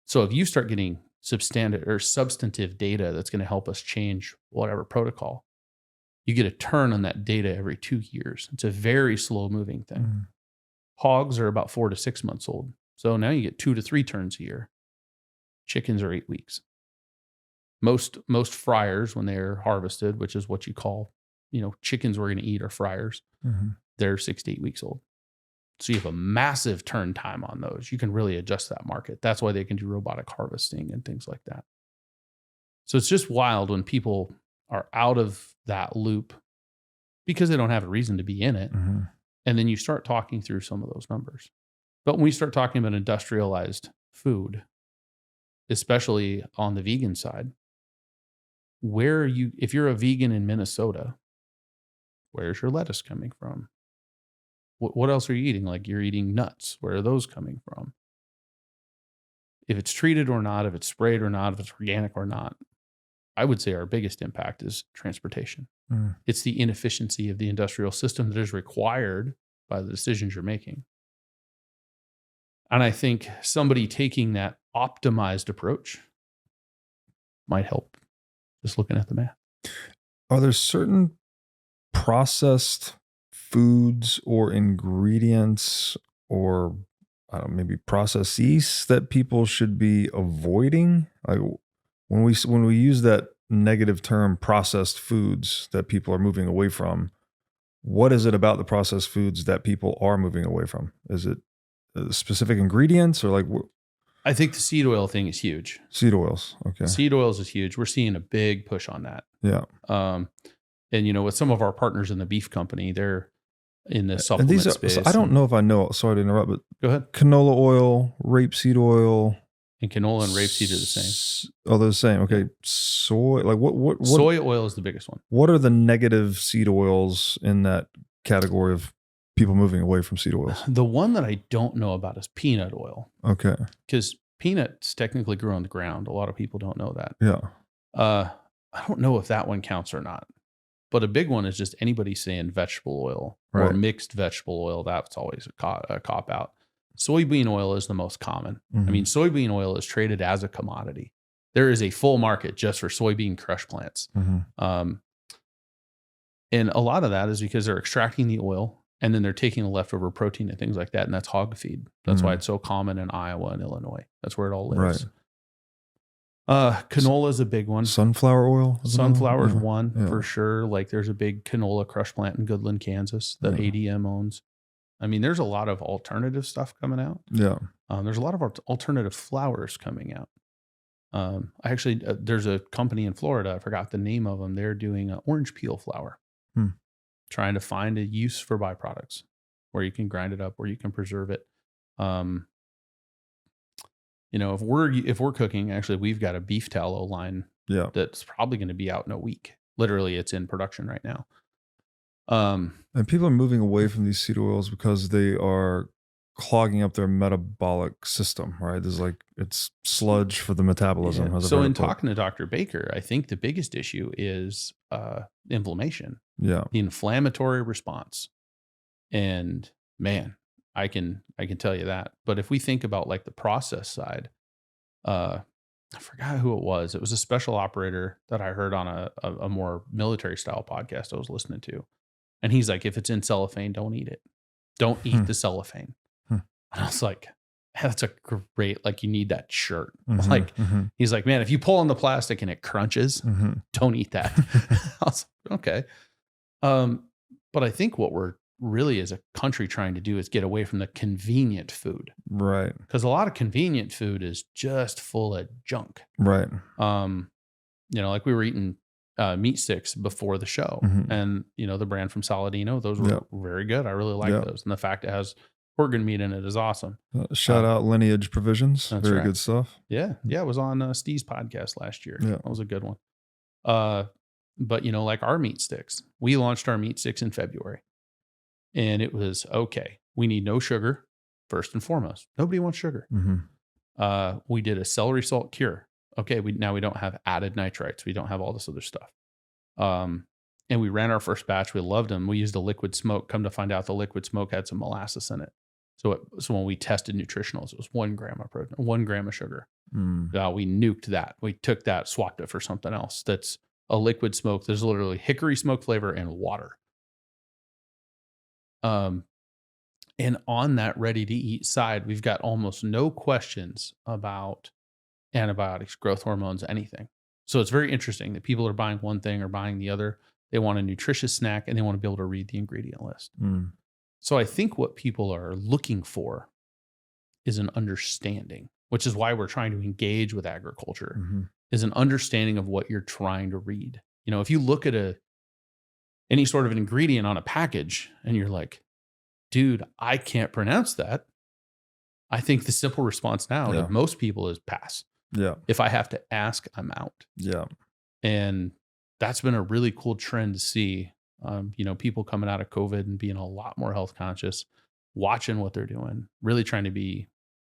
So if you start getting substantive data that's going to help us change whatever protocol, you get a turn on that data every 2 years. It's a very slow moving thing. Hogs are about 4 to 6 months old. So now you get 2 to 3 turns a year. Chickens are 8 weeks. Most fryers, when they're harvested, which is what you call, chickens we're going to eat are fryers, they're 6 to 8 weeks old. So you have a massive turn time on those. You can really adjust that market. That's why they can do robotic harvesting and things like that. So it's just wild when people are out of that loop because they don't have a reason to be in it. And then you start talking through some of those numbers. But when we start talking about industrialized food, especially on the vegan side, if you're a vegan in Minnesota, where's your lettuce coming from? What else are you eating? Like, you're eating nuts. Where are those coming from? If it's treated or not, if it's sprayed or not, if it's organic or not, I would say our biggest impact is transportation. It's the inefficiency of the industrial system that is required by the decisions you're making. And I think somebody taking that optimized approach might help, just looking at the math. Are there certain processed foods or ingredients or maybe processes that people should be avoiding? Like when we use that negative term processed foods that people are moving away from. What is it about the processed foods that people are moving away from? Is it specific ingredients or like I think the seed oil thing is huge. seed oils? Okay. Seed oils is huge. We're seeing a big push on that. Yeah. And with some of our partners in the beef company, they're in the supplement space. So I don't know if I know. Sorry to interrupt, but go ahead. Canola oil, rapeseed oil, and canola and rapeseed are the same. Oh, they're the same. Okay. Soy, like what? Soy oil is the biggest one. What are the negative seed oils in that category of people moving away from seed oils? The one that I don't know about is peanut oil. Okay. Because peanuts technically grow on the ground. A lot of people don't know that. Yeah. I don't know if that one counts or not. But a big one is just anybody saying vegetable oil or mixed vegetable oil. That's always a cop out. Soybean oil is the most common. Mm-hmm. I mean, soybean oil is traded as a commodity. There is a full market just for soybean crush plants. Mm-hmm. And a lot of that is because they're extracting the oil and then they're taking the leftover protein and things like that. And that's hog feed. That's why it's so common in Iowa and Illinois. That's where it all lives. Canola is a big one. Sunflower oil? Sunflower is one for sure. Like there's a big canola crush plant in Goodland, Kansas that ADM owns. I mean, there's a lot of alternative stuff coming out. Yeah. There's a lot of alternative flours coming out. There's a company in Florida, I forgot the name of them. They're doing orange peel flour, trying to find a use for byproducts where you can grind it up, where you can preserve it. If we're cooking, actually, we've got a beef tallow line that's probably going to be out in a week. Literally, it's in production right now. And people are moving away from these seed oils because they are clogging up their metabolic system, right? There's it's sludge for the metabolism. Yeah. So in talking to Dr. Baker, I think the biggest issue is inflammation. Yeah. The inflammatory response. And man, I can tell you that. But if we think about like the process side, I forgot who it was. It was a special operator that I heard on a more military style podcast I was listening to. And he's like, if it's in cellophane, don't eat it. Don't eat the cellophane. And I was like, that's a great, you need that shirt. He's like, man, if you pull on the plastic and it crunches, don't eat that. I was like, okay. But I think what we're really as a country trying to do is get away from the convenient food. Right. Because a lot of convenient food is just full of junk. Right. Like we were eating meat sticks before the show, and the brand from Saladino, those were very good. I really like those, and the fact it has organ meat in it is awesome. Shout out Lineage Provisions, very right. good stuff. Yeah, it was on Steve's podcast last year. Yeah, that was a good one. But like our meat sticks, we launched our meat sticks in February, and it was okay. We need no sugar first and foremost. Nobody wants sugar. We did a celery salt cure. Okay, we don't have added nitrites. We don't have all this other stuff. And we ran our first batch. We loved them. We used a liquid smoke. Come to find out, the liquid smoke had some molasses in it. So when we tested nutritionals, it was 1 gram of protein, 1 gram of sugar. We nuked that. We took that, swapped it for something else. That's a liquid smoke. There's literally hickory smoke flavor and water. And on that ready to eat side, we've got almost no questions about antibiotics, growth hormones, anything. So it's very interesting that people are buying one thing or buying the other. They want a nutritious snack and they want to be able to read the ingredient list. So I think what people are looking for is an understanding, which is why we're trying to engage with agriculture, is an understanding of what you're trying to read. If you look at any sort of an ingredient on a package and you're like, dude, I can't pronounce that. I think the simple response now to most people is pass. Yeah. If I have to ask, I'm out. Yeah. And that's been a really cool trend to see. People coming out of COVID and being a lot more health conscious, watching what they're doing, really trying to be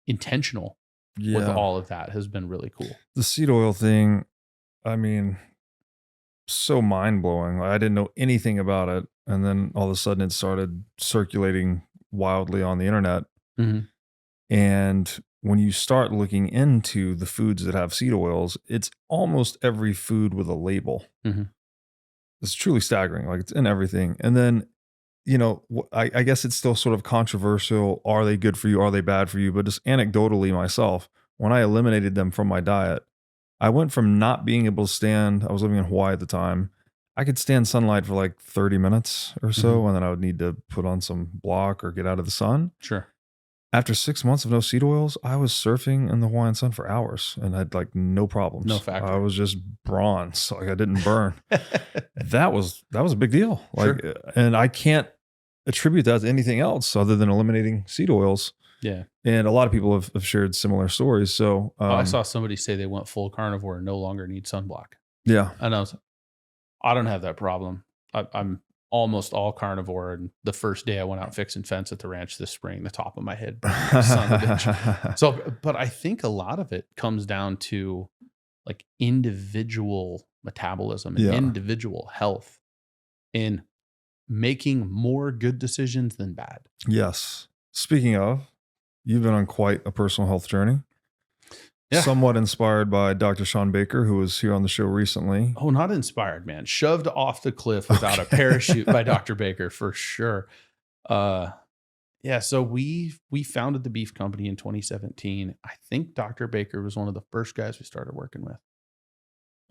intentional with all of that has been really cool. The seed oil thing, I mean, so mind blowing. I didn't know anything about it. And then all of a sudden it started circulating wildly on the internet. And when you start looking into the foods that have seed oils, it's almost every food with a label. It's truly staggering. It's in everything. And then, I guess it's still sort of controversial. Are they good for you? Are they bad for you? But just anecdotally myself, when I eliminated them from my diet, I went from not being able to stand, I was living in Hawaii at the time. I could stand sunlight for like 30 minutes or so, and then I would need to put on some block or get out of the sun. Sure. After 6 months of no seed oils, I was surfing in the Hawaiian sun for hours and had like no problems. No factor. I was just bronze, like I didn't burn. That was a big deal. Like, Sure. And I can't attribute that to anything else other than eliminating seed oils. Yeah. And a lot of people have shared similar stories. So I saw somebody say they went full carnivore and no longer need sunblock. Yeah. And I don't have that problem. I'm almost all carnivore. And the first day I went out fixing fence at the ranch this spring, the top of my head burned, son of a bitch. So, but I think a lot of it comes down to like individual metabolism and individual health and making more good decisions than bad. Yes. Speaking of, you've been on quite a personal health journey. Yeah. Somewhat inspired by Dr. Sean Baker, who was here on the show recently. Oh, not inspired, man. Shoved off the cliff without a parachute by Dr. Baker for sure. Yeah, so we founded the beef company in 2017. I think Dr. Baker was one of the first guys we started working with.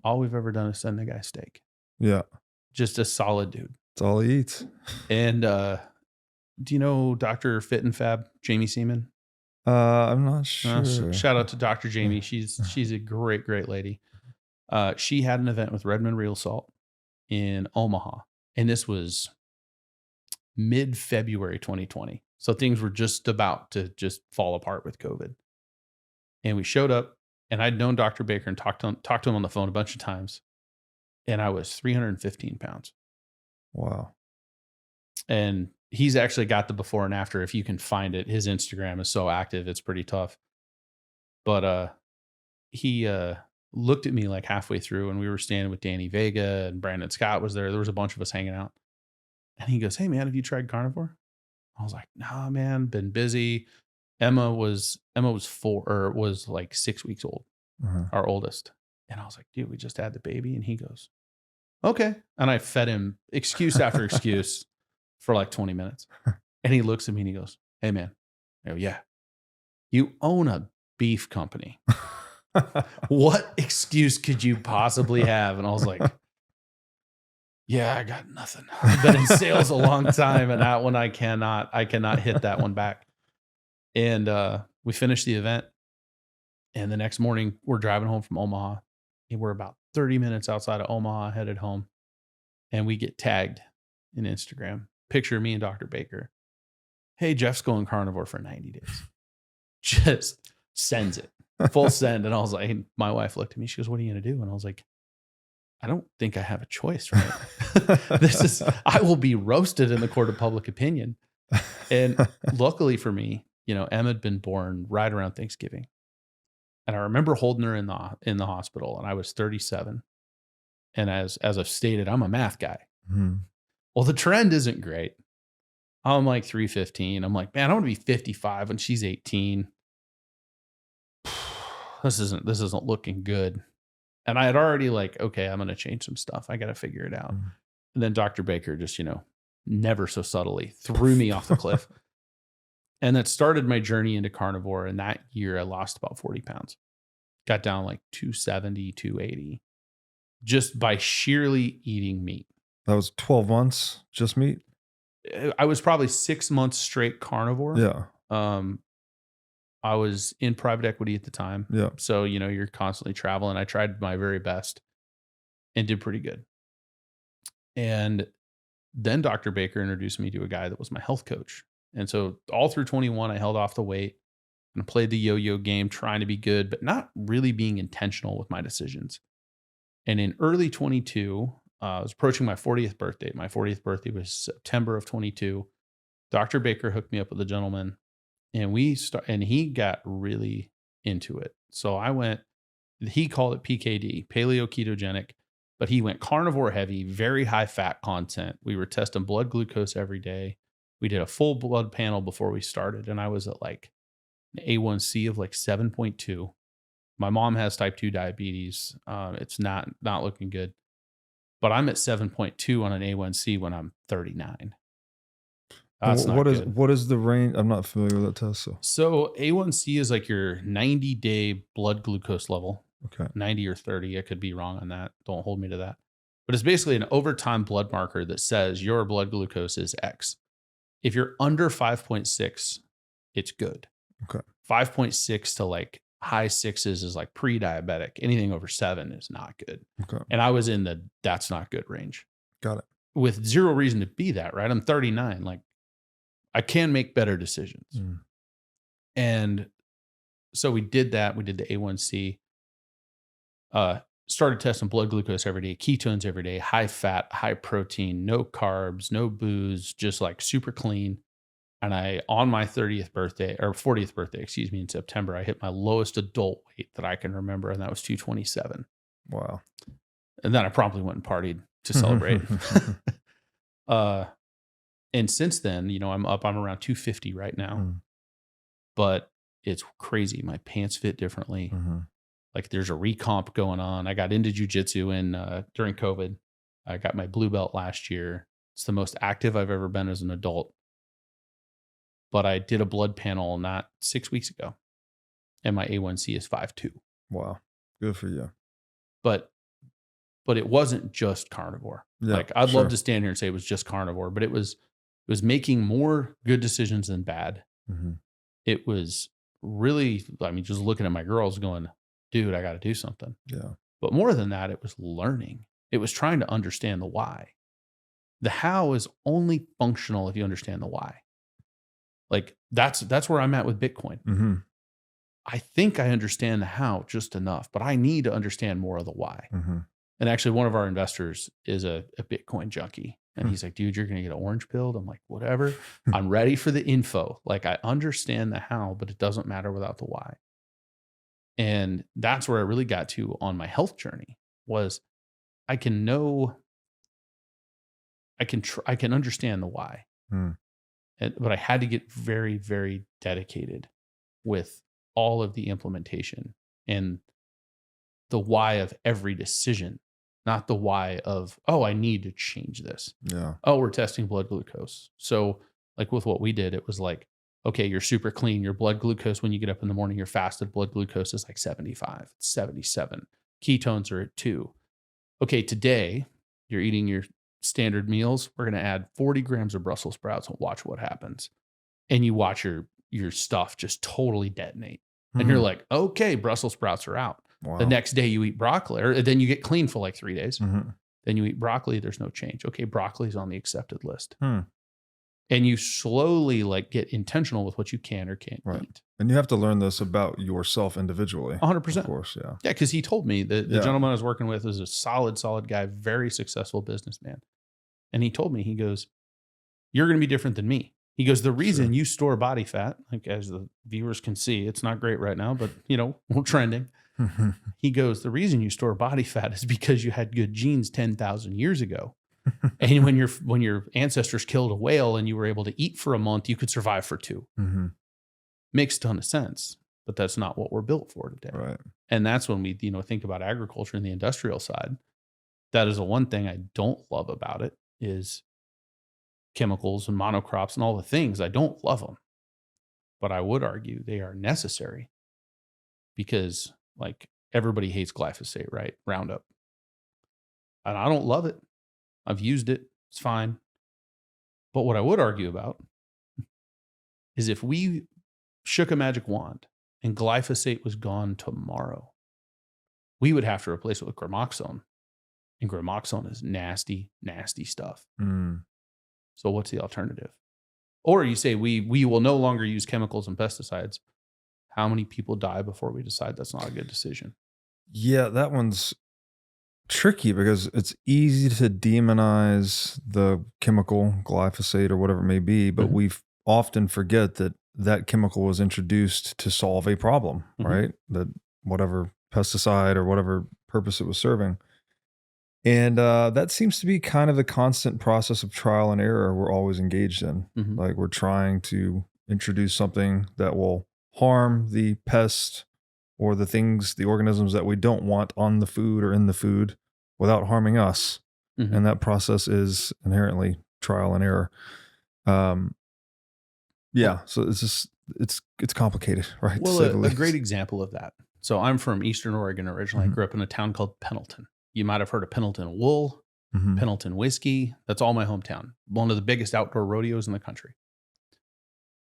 All we've ever done is send a guy steak. Yeah. Just a solid dude. That's all he eats. And do you know Dr. Fit and Fab, Jamie Seaman? I'm not sure. Shout out to Dr. Jamie. She's a great lady. She had an event with Redmond Real Salt in Omaha, and this was mid-February 2020. So things were just about to just fall apart with COVID. And we showed up, and I'd known Dr. Baker and talked to him on the phone a bunch of times, and I was 315 pounds. Wow. And he's actually got the before and after. If you can find it, his Instagram is so active. It's pretty tough. But he looked at me like halfway through, and we were standing with Danny Vega and Brandon Scott was there. There was a bunch of us hanging out. And he goes, "Hey man, have you tried carnivore?" I was like, "Nah, man, been busy." Emma was like 6 weeks old, our oldest. And I was like, "Dude, we just had the baby." And he goes, "Okay." And I fed him excuse after excuse for like 20 minutes. And he looks at me and he goes, "Hey man." I go, "Yeah. You own a beef company. What excuse could you possibly have?" And I was like, "Yeah, I got nothing. I've been in sales a long time, and that one I cannot hit that one back." And we finished the event, and the next morning we're driving home from Omaha, and we're about 30 minutes outside of Omaha, headed home, and we get tagged in Instagram. Picture of me and Dr. Baker. "Hey, Jeff's going carnivore for 90 days. Just sends it. Full send. And I was like, my wife looked at me. She goes, "What are you going to do?" And I was like, "I don't think I have a choice, right?" I will be roasted in the court of public opinion. And luckily for me, Emma had been born right around Thanksgiving. And I remember holding her in the hospital, and I was 37. And as I've stated, I'm a math guy. Mm-hmm. Well, the trend isn't great. I'm like 315. I'm like, man, I want to be 55 when she's 18. This isn't looking good. And I had already like, okay, I'm going to change some stuff. I got to figure it out. And then Dr. Baker just, never so subtly threw me off the cliff. And that started my journey into carnivore. And that year I lost about 40 pounds. Got down like 270, 280. Just by sheerly eating meat. That was 12 months, just meat? I was probably 6 months straight carnivore. Yeah. I was in private equity at the time. Yeah. So, you're constantly traveling. I tried my very best and did pretty good. And then Dr. Baker introduced me to a guy that was my health coach. And so all through 21, I held off the weight and played the yo-yo game, trying to be good, but not really being intentional with my decisions. And in early 22, I was approaching my 40th birthday. My 40th birthday was September of 22. Dr. Baker hooked me up with a gentleman, and he got really into it. So I went, he called it PKD, paleo ketogenic, but he went carnivore heavy, very high fat content. We were testing blood glucose every day. We did a full blood panel before we started, and I was at like an A1C of like 7.2. My mom has type 2 diabetes. It's not looking good. But I'm at 7.2 on an A1C when I'm 39. That's not good. What is the range? I'm not familiar with that test. So A1C is like your 90-day blood glucose level. Okay. 90 or 30. I could be wrong on that. Don't hold me to that. But it's basically an overtime blood marker that says your blood glucose is X. If you're under 5.6, it's good. Okay. 5.6 to like high sixes is like pre-diabetic. Anything over 7 is not good. Okay. And I was in the that's not good range. Got it. With zero reason to be that, right? I'm 39. Like I can make better decisions. Mm. And so we did that. We did the A1C. Started testing blood glucose every day, ketones every day, high fat, high protein, no carbs, no booze, just like super clean. And on my 30th birthday or 40th birthday, excuse me, in September, I hit my lowest adult weight that I can remember. And that was 227. Wow. And then I promptly went and partied to celebrate. And since then, I'm around 250 right now, but it's crazy. My pants fit differently. Like there's a recomp going on. I got into jujitsu during COVID. I got my blue belt last year. It's the most active I've ever been as an adult. But I did a blood panel not 6 weeks ago, and my A1C is 5.2. Wow, good for you. But it wasn't just carnivore. Yeah, like I'd love to stand here and say it was just carnivore, but it was making more good decisions than bad. It was really, just looking at my girls going, dude, I got to do something. Yeah. But more than that, it was learning. It was trying to understand the why. The how is only functional if you understand the why. Like that's where I'm at with Bitcoin. I think I understand the how just enough, but I need to understand more of the why. And actually one of our investors is a Bitcoin junkie. And he's like, dude, you're going to get an orange pill. I'm like, whatever. I'm ready for the info. Like I understand the how, but it doesn't matter without the why. And that's where I really got to on my health journey was I can understand the why. But I had to get very, very dedicated with all of the implementation and the why of every decision, not the why of, oh, I need to change this. Yeah. Oh, we're testing blood glucose. So like with what we did, it was like, okay, you're super clean. Your blood glucose, when you get up in the morning, your fasted blood glucose is like 75, 77. Ketones are at 2. Okay, today you're eating your standard meals. We're going to add 40 grams of Brussels sprouts and watch what happens. And you watch your stuff just totally detonate. And you're like, okay, Brussels sprouts are out. Wow. The next day you eat broccoli, or then you get clean for like 3 days. Then you eat broccoli. There's no change. Okay, broccoli's on the accepted list. And you slowly like get intentional with what you can or can't eat. And you have to learn this about yourself individually. 100%. Of course, yeah. Yeah, because he told me that the gentleman I was working with is a solid guy, very successful businessman. And he told me, he goes, you're going to be different than me. He goes, the reason you store body fat, like as the viewers can see, it's not great right now, but we're trending. He goes, the reason you store body fat is because you had good genes 10,000 years ago. And when your ancestors killed a whale and you were able to eat for a month, you could survive for 2. Makes a ton of sense, but that's not what we're built for today. Right. And that's when we, think about agriculture and the industrial side. That is the one thing I don't love about it is chemicals and monocrops and all the things. I don't love them, but I would argue they are necessary because like everybody hates glyphosate, right? Roundup. And I don't love it. I've used it. It's fine. But what I would argue about is if we shook a magic wand and glyphosate was gone tomorrow, we would have to replace it with gramoxone. And gramoxone is nasty, nasty stuff. So what's the alternative? Or you say we will no longer use chemicals and pesticides. How many people die before we decide that's not a good decision? Yeah, that one's tricky because it's easy to demonize the chemical, glyphosate or whatever it may be, but we often forget that chemical was introduced to solve a problem, right? That whatever pesticide or whatever purpose it was serving. And that seems to be kind of the constant process of trial and error we're always engaged in. Like we're trying to introduce something that will harm the pest or the organisms that we don't want on the food or in the food without harming us. And that process is inherently trial and error. So it's complicated, right? Well, a great example of that So I'm from Eastern Oregon originally. I grew up in a town called Pendleton. You might have heard of Pendleton wool, Pendleton whiskey. That's all my hometown. One of the biggest outdoor rodeos in the country.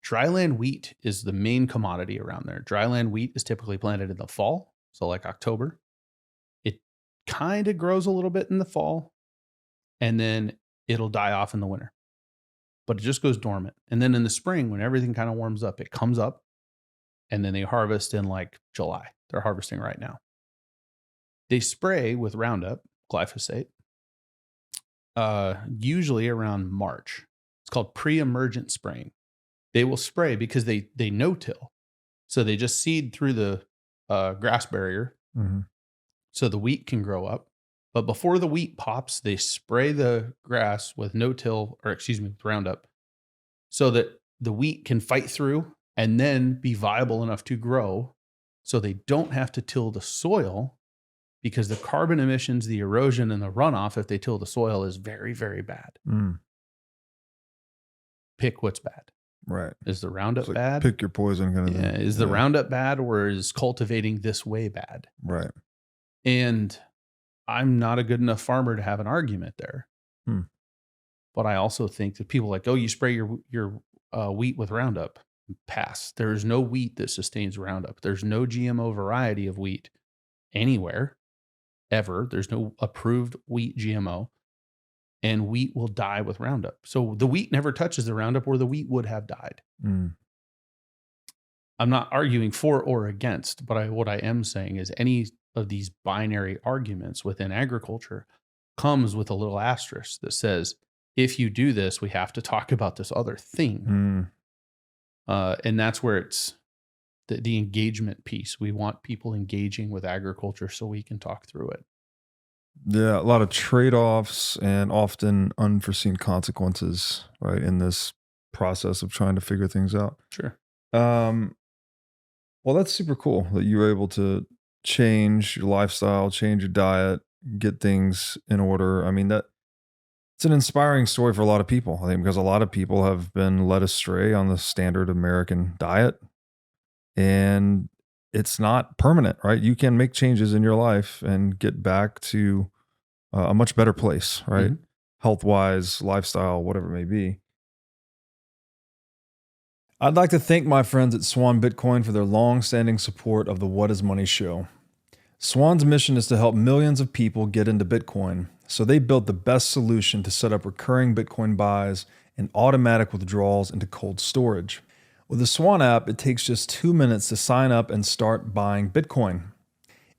Dryland wheat is the main commodity around there. Dryland wheat is typically planted in the fall, so like October. It kind of grows a little bit in the fall, and then it'll die off in the winter. But it just goes dormant. And then in the spring, when everything kind of warms up, it comes up, and then they harvest in like July. They're harvesting right now. They spray with Roundup, glyphosate, usually around March. It's called pre-emergent spraying. They will spray because they no-till. So they just seed through the grass barrier so the wheat can grow up. But before the wheat pops, they spray the grass with with Roundup so that the wheat can fight through and then be viable enough to grow so they don't have to till the soil, because the carbon emissions, the erosion, and the runoff, if they till the soil, is very, very bad. Pick what's bad. Right. Is the Roundup like bad? Pick your poison kind of thing. Is the Roundup bad, or is cultivating this way bad? Right. And I'm not a good enough farmer to have an argument there. But I also think that people like, oh, you spray your wheat with Roundup. Pass. There is no wheat that sustains Roundup. There's no GMO variety of wheat anywhere, ever. There's no approved wheat GMO. And wheat will die with Roundup. So the wheat never touches the Roundup, or the wheat would have died. I'm not arguing for or against, but what I am saying is any of these binary arguments within agriculture comes with a little asterisk that says, if you do this, we have to talk about this other thing. And that's where it's the engagement piece. We want people engaging with agriculture so we can talk through it. Yeah, a lot of trade-offs and often unforeseen consequences, right, in this process of trying to figure things out. Sure. Well, that's super cool that you were able to change your lifestyle, change your diet, get things in order. I mean, it's an inspiring story for a lot of people, I think, because a lot of people have been led astray on the standard American diet, and it's not permanent, right? You can make changes in your life and get back to a much better place, right? Health-wise, lifestyle, whatever it may be. I'd like to thank my friends at Swan Bitcoin for their long-standing support of the What is Money show. Swan's mission is to help millions of people get into Bitcoin, so they built the best solution to set up recurring Bitcoin buys and automatic withdrawals into cold storage. With the Swan app, it takes just 2 minutes to sign up and start buying Bitcoin.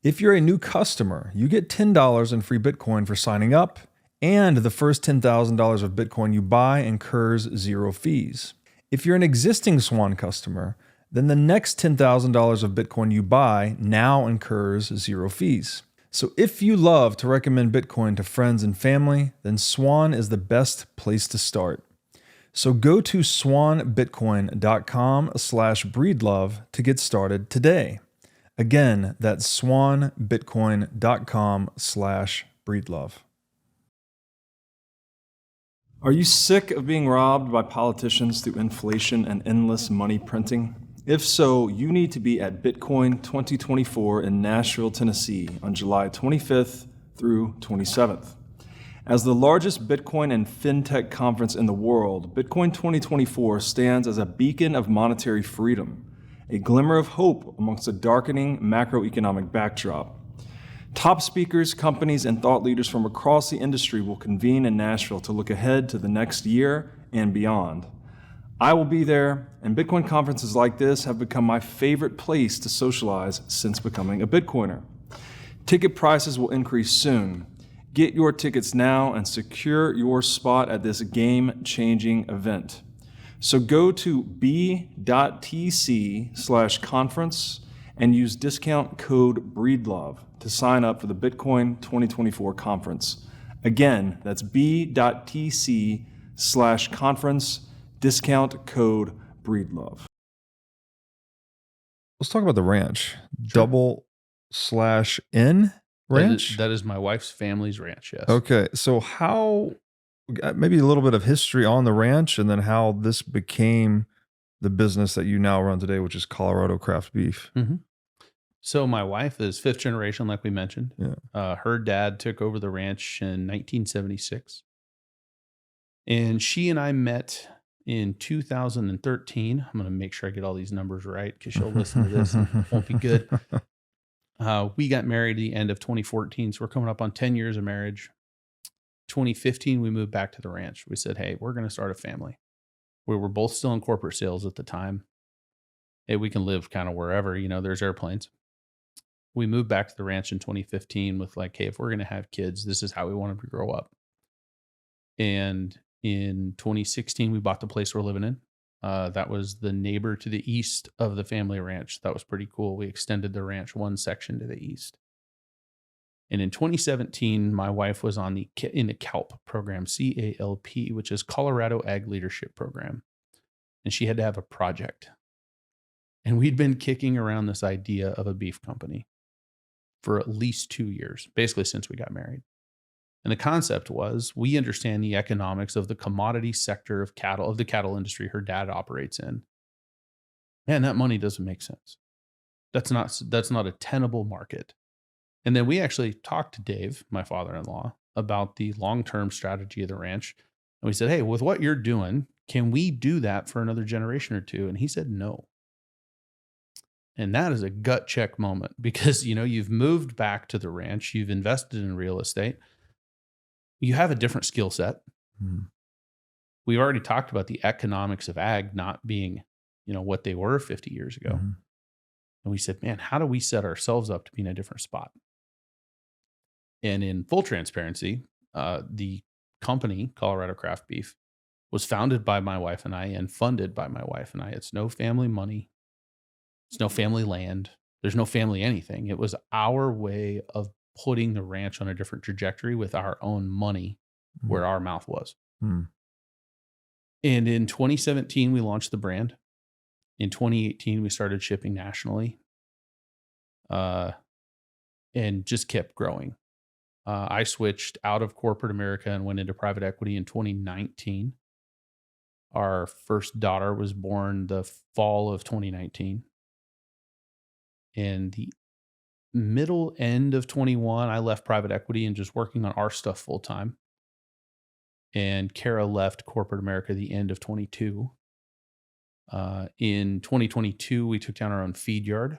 If you're a new customer, you get $10 in free Bitcoin for signing up, and the first $10,000 of Bitcoin you buy incurs 0 fees. If you're an existing Swan customer, then the next $10,000 of Bitcoin you buy now incurs 0 fees. So if you love to recommend Bitcoin to friends and family, then Swan is the best place to start. So go to swanbitcoin.com/breedlove to get started today. Again, that's swanbitcoin.com/breedlove. Are you sick of being robbed by politicians through inflation and endless money printing? If so, you need to be at Bitcoin 2024 in Nashville, Tennessee on July 25th through 27th. As the largest Bitcoin and Fintech conference in the world, Bitcoin 2024 stands as a beacon of monetary freedom, a glimmer of hope amongst a darkening macroeconomic backdrop. Top speakers, companies, and thought leaders from across the industry will convene in Nashville to look ahead to the next year and beyond. I will be there, and Bitcoin conferences like this have become my favorite place to socialize since becoming a Bitcoiner. Ticket prices will increase soon. Get your tickets now and secure your spot at this game-changing event. So go to b.tc/conference and use discount code BREEDLOVE to sign up for the Bitcoin 2024 conference. Again, that's b.tc/conference, discount code BREEDLOVE. Let's talk about the ranch. Sure. /N ranch? That is my wife's family's ranch, yes. Okay, so how, maybe a little bit of history on the ranch and then how this became the business that you now run today, which is Colorado Craft Beef. So my wife is fifth generation, like we mentioned. Yeah. Her dad took over the ranch in 1976. And she and I met in 2013. I'm going to make sure I get all these numbers right because she'll listen to this and it won't be good. We got married at the end of 2014. So we're coming up on 10 years of marriage. 2015, we moved back to the ranch. We said, hey, we're going to start a family. We were both still in corporate sales at the time. Hey, we can live kind of wherever, there's airplanes. We moved back to the ranch in 2015 with like, hey, if we're going to have kids, this is how we want them to grow up. And in 2016, we bought the place we're living in. That was the neighbor to the east of the family ranch. That was pretty cool. We extended the ranch one section to the east. And in 2017, my wife was in the CALP program, CALP, which is Colorado Ag Leadership Program. And she had to have a project. And we'd been kicking around this idea of a beef company for at least 2 years, basically since we got married. And the concept was, we understand the economics of the commodity sector of cattle, of the cattle industry her dad operates in. Man, that money doesn't make sense. That's not a tenable market. And then we actually talked to Dave, my father-in-law, about the long-term strategy of the ranch. And we said, hey, with what you're doing, can we do that for another generation or two? And he said, no. And that is a gut check moment because, you've moved back to the ranch. You've invested in real estate. You have a different skill set. We already talked about the economics of ag not being, what they were 50 years ago. And we said, man, how do we set ourselves up to be in a different spot? And in full transparency, the company, Colorado Craft Beef, was founded by my wife and I and funded by my wife and I. It's no family money. It's no family land. There's no family anything. It was our way of putting the ranch on a different trajectory with our own money where our mouth was. And in 2017, we launched the brand. In 2018, we started shipping nationally and just kept growing. I switched out of corporate America and went into private equity in 2019. Our first daughter was born the fall of 2019. And the middle end of 21, I left private equity and just working on our stuff full time. And Kara left corporate America the end of 22. In 2022, we took down our own feed yard.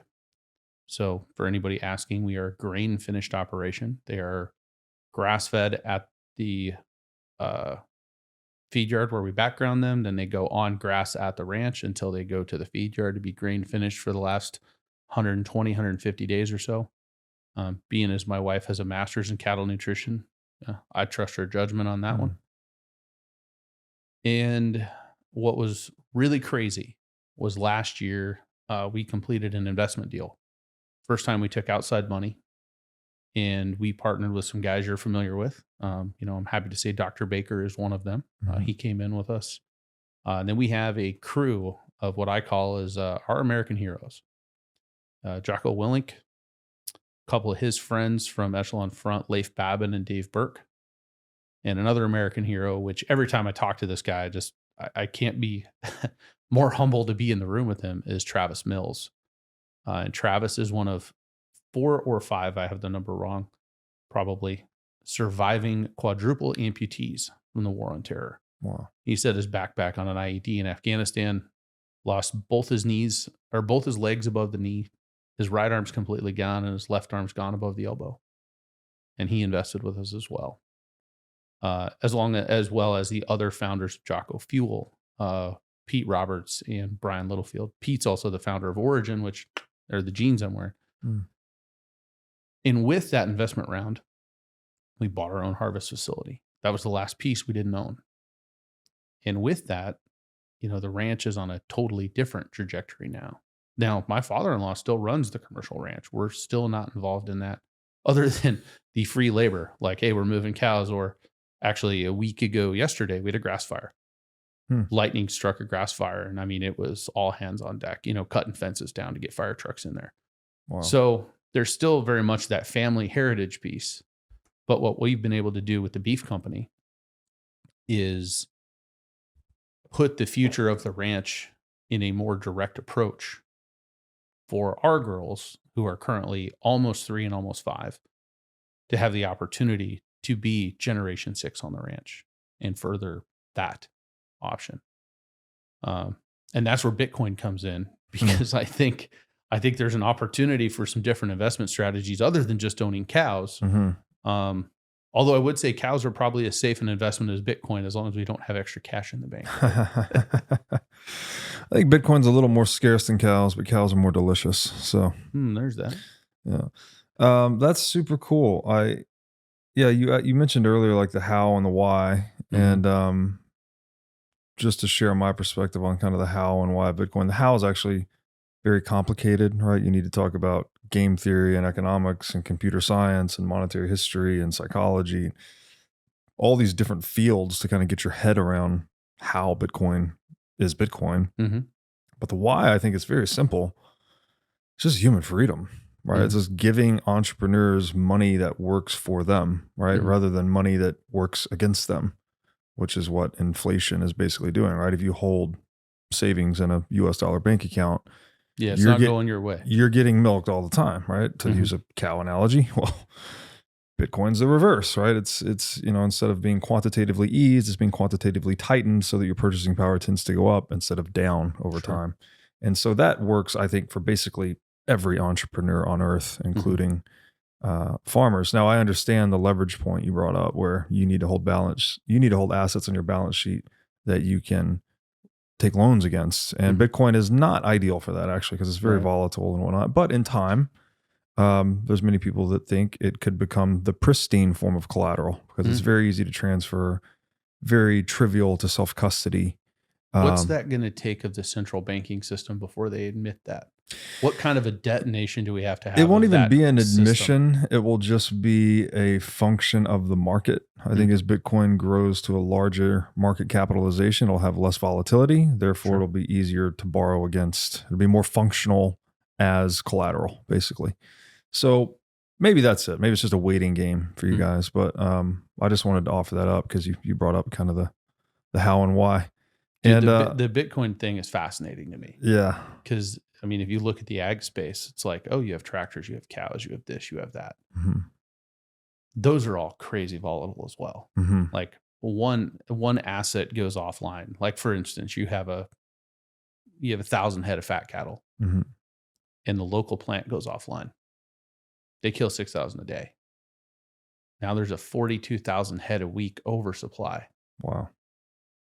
So for anybody asking, we are a grain finished operation. They are grass fed at the feed yard where we background them. Then they go on grass at the ranch until they go to the feed yard to be grain finished for the last 120, 150 days or so. Being as my wife has a master's in cattle nutrition, I trust her judgment on that one. And what was really crazy was last year, we completed an investment deal. First time we took outside money and we partnered with some guys you're familiar with. I'm happy to say Dr. Baker is one of them. He came in with us. And then we have a crew of what I call is our American heroes. Jocko Willink, a couple of his friends from Echelon Front, Leif Babin and Dave Burke, and another American hero, which every time I talk to this guy, I can't be more humble to be in the room with him, is Travis Mills. And Travis is one of 4 or 5, I have the number wrong, probably, surviving quadruple amputees from the War on Terror. Wow. He set his backpack on an IED in Afghanistan, lost both his knees or both his legs above the knee. His right arm's completely gone and his left arm's gone above the elbow. And he invested with us as well. As well as the other founders of Jocko Fuel, Pete Roberts and Brian Littlefield. Pete's also the founder of Origin, which are the jeans I'm wearing. And with that investment round, we bought our own harvest facility. That was the last piece we didn't own. And with that, the ranch is on a totally different trajectory now. Now, my father-in-law still runs the commercial ranch. We're still not involved in that other than the free labor. Like, hey, we're moving cows. Or actually a week ago yesterday, we had a grass fire. Lightning struck a grass fire. And I mean, it was all hands on deck, cutting fences down to get fire trucks in there. Wow. So there's still very much that family heritage piece. But what we've been able to do with the beef company is put the future of the ranch in a more direct approach for our girls who are currently almost 3 and almost 5 to have the opportunity to be generation 6 on the ranch and further that option. And that's where Bitcoin comes in, because I think there's an opportunity for some different investment strategies other than just owning cows. Although I would say cows are probably as safe an investment as Bitcoin, as long as we don't have extra cash in the bank. I think Bitcoin's a little more scarce than cows, but cows are more delicious. So There's that. Yeah. That's super cool. You mentioned earlier, like the how and the why, and just to share my perspective on kind of the how and why of Bitcoin. The how is actually very complicated, right? You need to talk about game theory and economics and computer science and monetary history and psychology, all these different fields to kind of get your head around how Bitcoin is Bitcoin. But the why, I think, is very simple. It's just human freedom, right? It's just giving entrepreneurs money that works for them, right? Rather than money that works against them, which is what inflation is basically doing, right? If you hold savings in a US dollar bank account, it's not going your way. You're getting milked all the time, right? To use a cow analogy. Well, Bitcoin's the reverse, right? It's instead of being quantitatively eased, it's being quantitatively tightened so that your purchasing power tends to go up instead of down over time. And so that works, I think, for basically every entrepreneur on earth, including farmers. Now, I understand the leverage point you brought up, where you need to hold assets on your balance sheet that you can take loans against. And Bitcoin is not ideal for that, actually, because it's very volatile and whatnot. But in time, there's many people that think it could become the pristine form of collateral, because it's very easy to transfer, very trivial to self-custody. What's that going to take of the central banking system before they admit that? What kind of a detonation do we have to have? It won't even be an admission. It will just be a function of the market. I think as Bitcoin grows to a larger market capitalization, it'll have less volatility. Therefore, it'll be easier to borrow against. It'll be more functional as collateral, basically. So maybe that's it. Maybe it's just a waiting game for you guys. But I just wanted to offer that up because you brought up kind of the how and why. Dude, and the Bitcoin thing is fascinating to me. Yeah. Because, I mean, if you look at the ag space, it's like, oh, you have tractors, you have cows, you have this, you have that. Those are all crazy volatile as well. Like one asset goes offline. Like, for instance, you have 1,000 head of fat cattle, and the local plant goes offline. They kill 6,000 a day. Now there's a 42,000 head a week oversupply. Wow.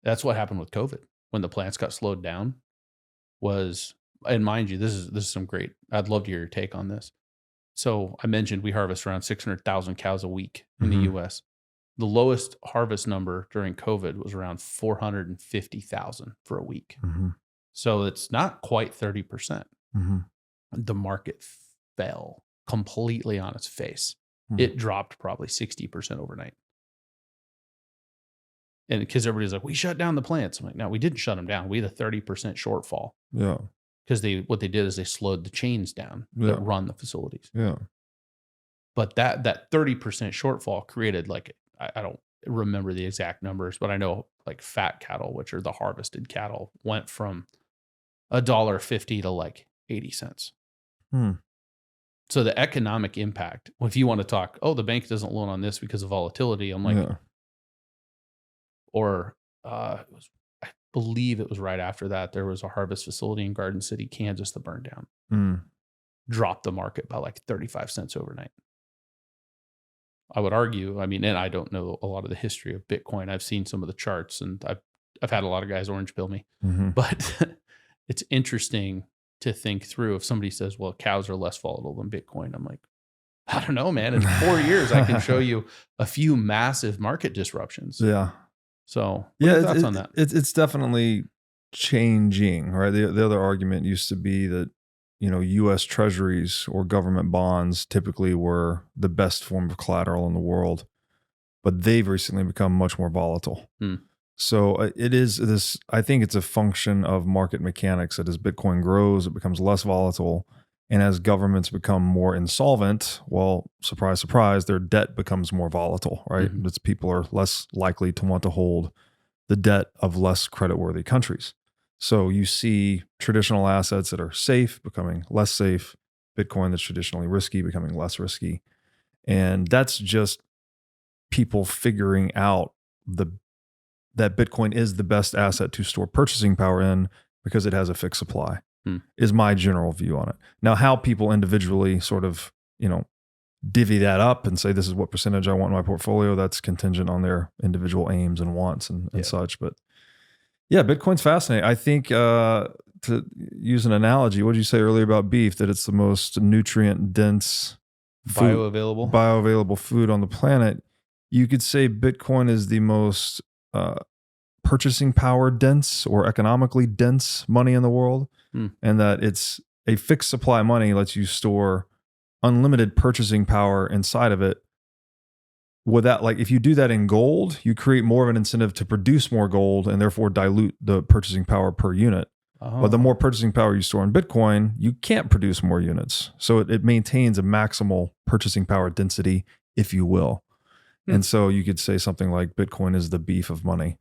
That's what happened with COVID when the plants got slowed down. And mind you, this is some great. I'd love to hear your take on this. So I mentioned we harvest around 600,000 cows a week in the U.S. The lowest harvest number during COVID was around 450,000 for a week. So it's not quite 30%. The market fell completely on its face. It dropped probably 60% overnight. And because everybody's like, we shut down the plants. I'm like, no, we didn't shut them down. We had a 30% shortfall. Yeah. Because what they did is they slowed the chains down that run the facilities. Yeah. But that 30% shortfall created, like, I don't remember the exact numbers, but I know like fat cattle, which are the harvested cattle, went from $1.50 to like 80 cents. So the economic impact, if you want to talk, oh, the bank doesn't loan on this because of volatility. I'm like, or I believe it was right after that, there was a harvest facility in Garden City, Kansas that burned down. Dropped the market by like 35 cents overnight. I would argue, I mean, and I don't know a lot of the history of Bitcoin. I've seen some of the charts, and I've had a lot of guys orange pill me. But it's interesting to think through. If somebody says, well, cows are less volatile than Bitcoin, I'm like, I don't know, man. In 4 years, I can show you a few massive market disruptions. Yeah. So what are your thoughts on that? It's definitely changing, right? The other argument used to be that, U.S. treasuries or government bonds typically were the best form of collateral in the world, but they've recently become much more volatile. So it is this, I think it's a function of market mechanics that as Bitcoin grows, it becomes less volatile. And as governments become more insolvent, well, surprise, surprise, their debt becomes more volatile, right? It's people are less likely to want to hold the debt of less creditworthy countries. So you see traditional assets that are safe becoming less safe, Bitcoin that's traditionally risky becoming less risky. And that's just people figuring out that Bitcoin is the best asset to store purchasing power in because it has a fixed supply, is my general view on it. Now, how people individually sort of, divvy that up and say, this is what percentage I want in my portfolio, that's contingent on their individual aims and wants and such. But yeah, Bitcoin's fascinating. I think to use an analogy, what did you say earlier about beef, that it's the most nutrient dense bioavailable food on the planet? You could say Bitcoin is the most purchasing power dense or economically dense money in the world, and that it's a fixed supply money lets you store unlimited purchasing power inside of it. Without, like, if you do that in gold, you create more of an incentive to produce more gold and therefore dilute the purchasing power per unit. But the more purchasing power you store in Bitcoin, you can't produce more units. So it maintains a maximal purchasing power density, if you will. And so you could say something like Bitcoin is the beef of money.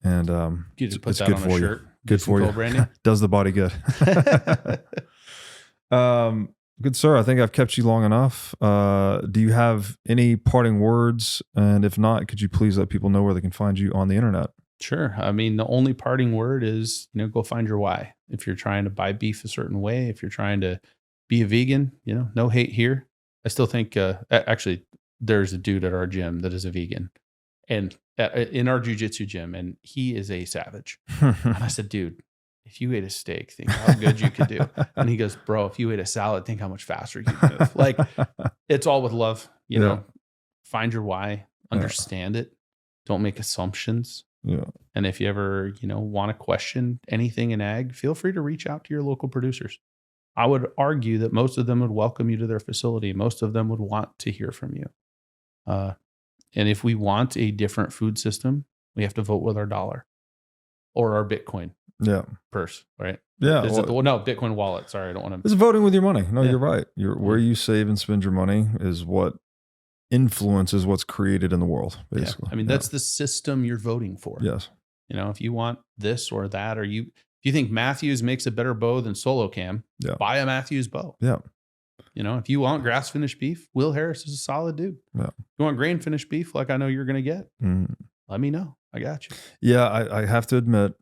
And you just put that on a shirt. Good for you. Does the body good. Good sir, I think I've kept you long enough. Do you have any parting words? And if not, could you please let people know where they can find you on the internet? Sure. I mean, the only parting word is, go find your why. If you're trying to buy beef a certain way, if you're trying to be a vegan, no hate here. I still think, actually, there's a dude at our gym that is a vegan and in our jiu-jitsu gym, and he is a savage. And I said, dude, if you ate a steak, think how good you could do. And he goes, bro, if you ate a salad, think how much faster you could move. Like, it's all with love, find your why, understand it. Don't make assumptions. Yeah. And if you ever, want to question anything in ag, feel free to reach out to your local producers. I would argue that most of them would welcome you to their facility. Most of them would want to hear from you. And if we want a different food system, we have to vote with our dollar or our Bitcoin purse, right? Yeah. Bitcoin wallet. Sorry, I don't want to. It's voting with your money. No, you're right. Where you save and spend your money is what influences what's created in the world, basically. I mean, that's the system you're voting for. Yes. If you want this or that, or if you think Matthews makes a better bow than Solo Cam, buy a Matthews bow. Yeah. If you want grass finished beef, Will Harris is a solid dude. Yeah. If you want grain finished beef, like I know you're going to get, let me know. I got you. Yeah. I have to admit,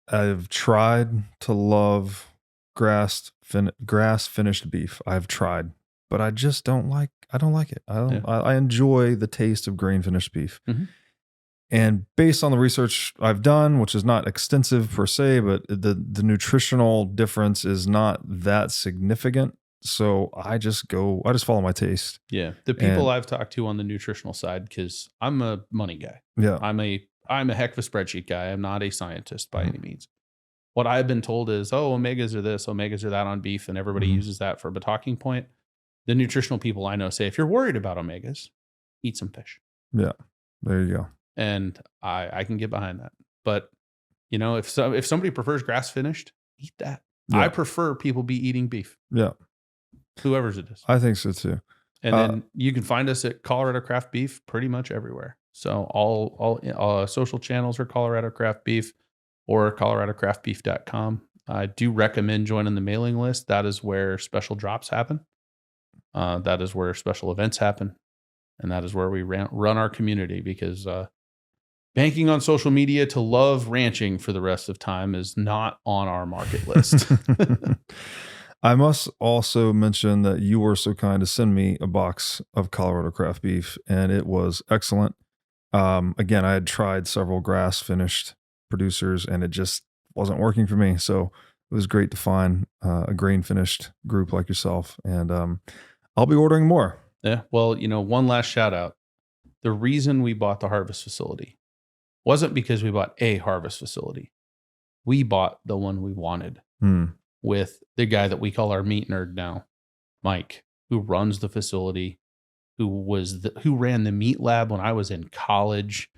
I've tried to love grass finished beef. I've tried, but I just don't like it. I enjoy the taste of grain finished beef. Mm-hmm. And based on the research I've done, which is not extensive per se, but the nutritional difference is not that significant. So I just follow my taste. Yeah. The people I've talked to on the nutritional side, because I'm a money guy. Yeah. I'm a heck of a spreadsheet guy. I'm not a scientist by any means. What I've been told is, omegas are this, omegas are that on beef, and everybody uses that for a talking point. The nutritional people I know say, if you're worried about omegas, eat some fish. Yeah. There you go. And I can get behind that. But, if somebody prefers grass finished, eat that. Yeah. I prefer people be eating beef. Yeah. Whoever's it is. I think so too. And then you can find us at Colorado Craft Beef pretty much everywhere. So all social channels are Colorado Craft Beef or coloradocraftbeef.com. I do recommend joining the mailing list. That is where special drops happen. That is where special events happen. And that is where we run our community, because banking on social media to love ranching for the rest of time is not on our market list. I must also mention that you were so kind to send me a box of Colorado Craft Beef, and it was excellent. Again, I had tried several grass finished producers, and it just wasn't working for me. So it was great to find a grain finished group like yourself, and I'll be ordering more. Yeah. Well, one last shout out. The reason we bought the harvest facility wasn't because we bought a harvest facility. We bought the one we wanted. With the guy that we call our meat nerd now, Mike, who runs the facility, who ran the meat lab when I was in college.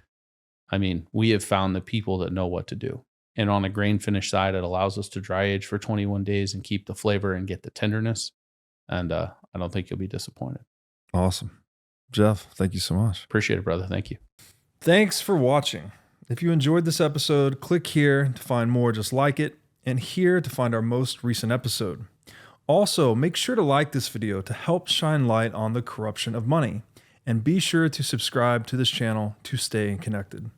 I mean, we have found the people that know what to do. And on a grain finish side, it allows us to dry age for 21 days and keep the flavor and get the tenderness. And I don't think you'll be disappointed. Awesome. Jeff, thank you so much. Appreciate it, brother. Thank you. Thanks for watching. If you enjoyed this episode, click here to find more just like it, and here to find our most recent episode. Also, make sure to like this video to help shine light on the corruption of money. And be sure to subscribe to this channel to stay connected.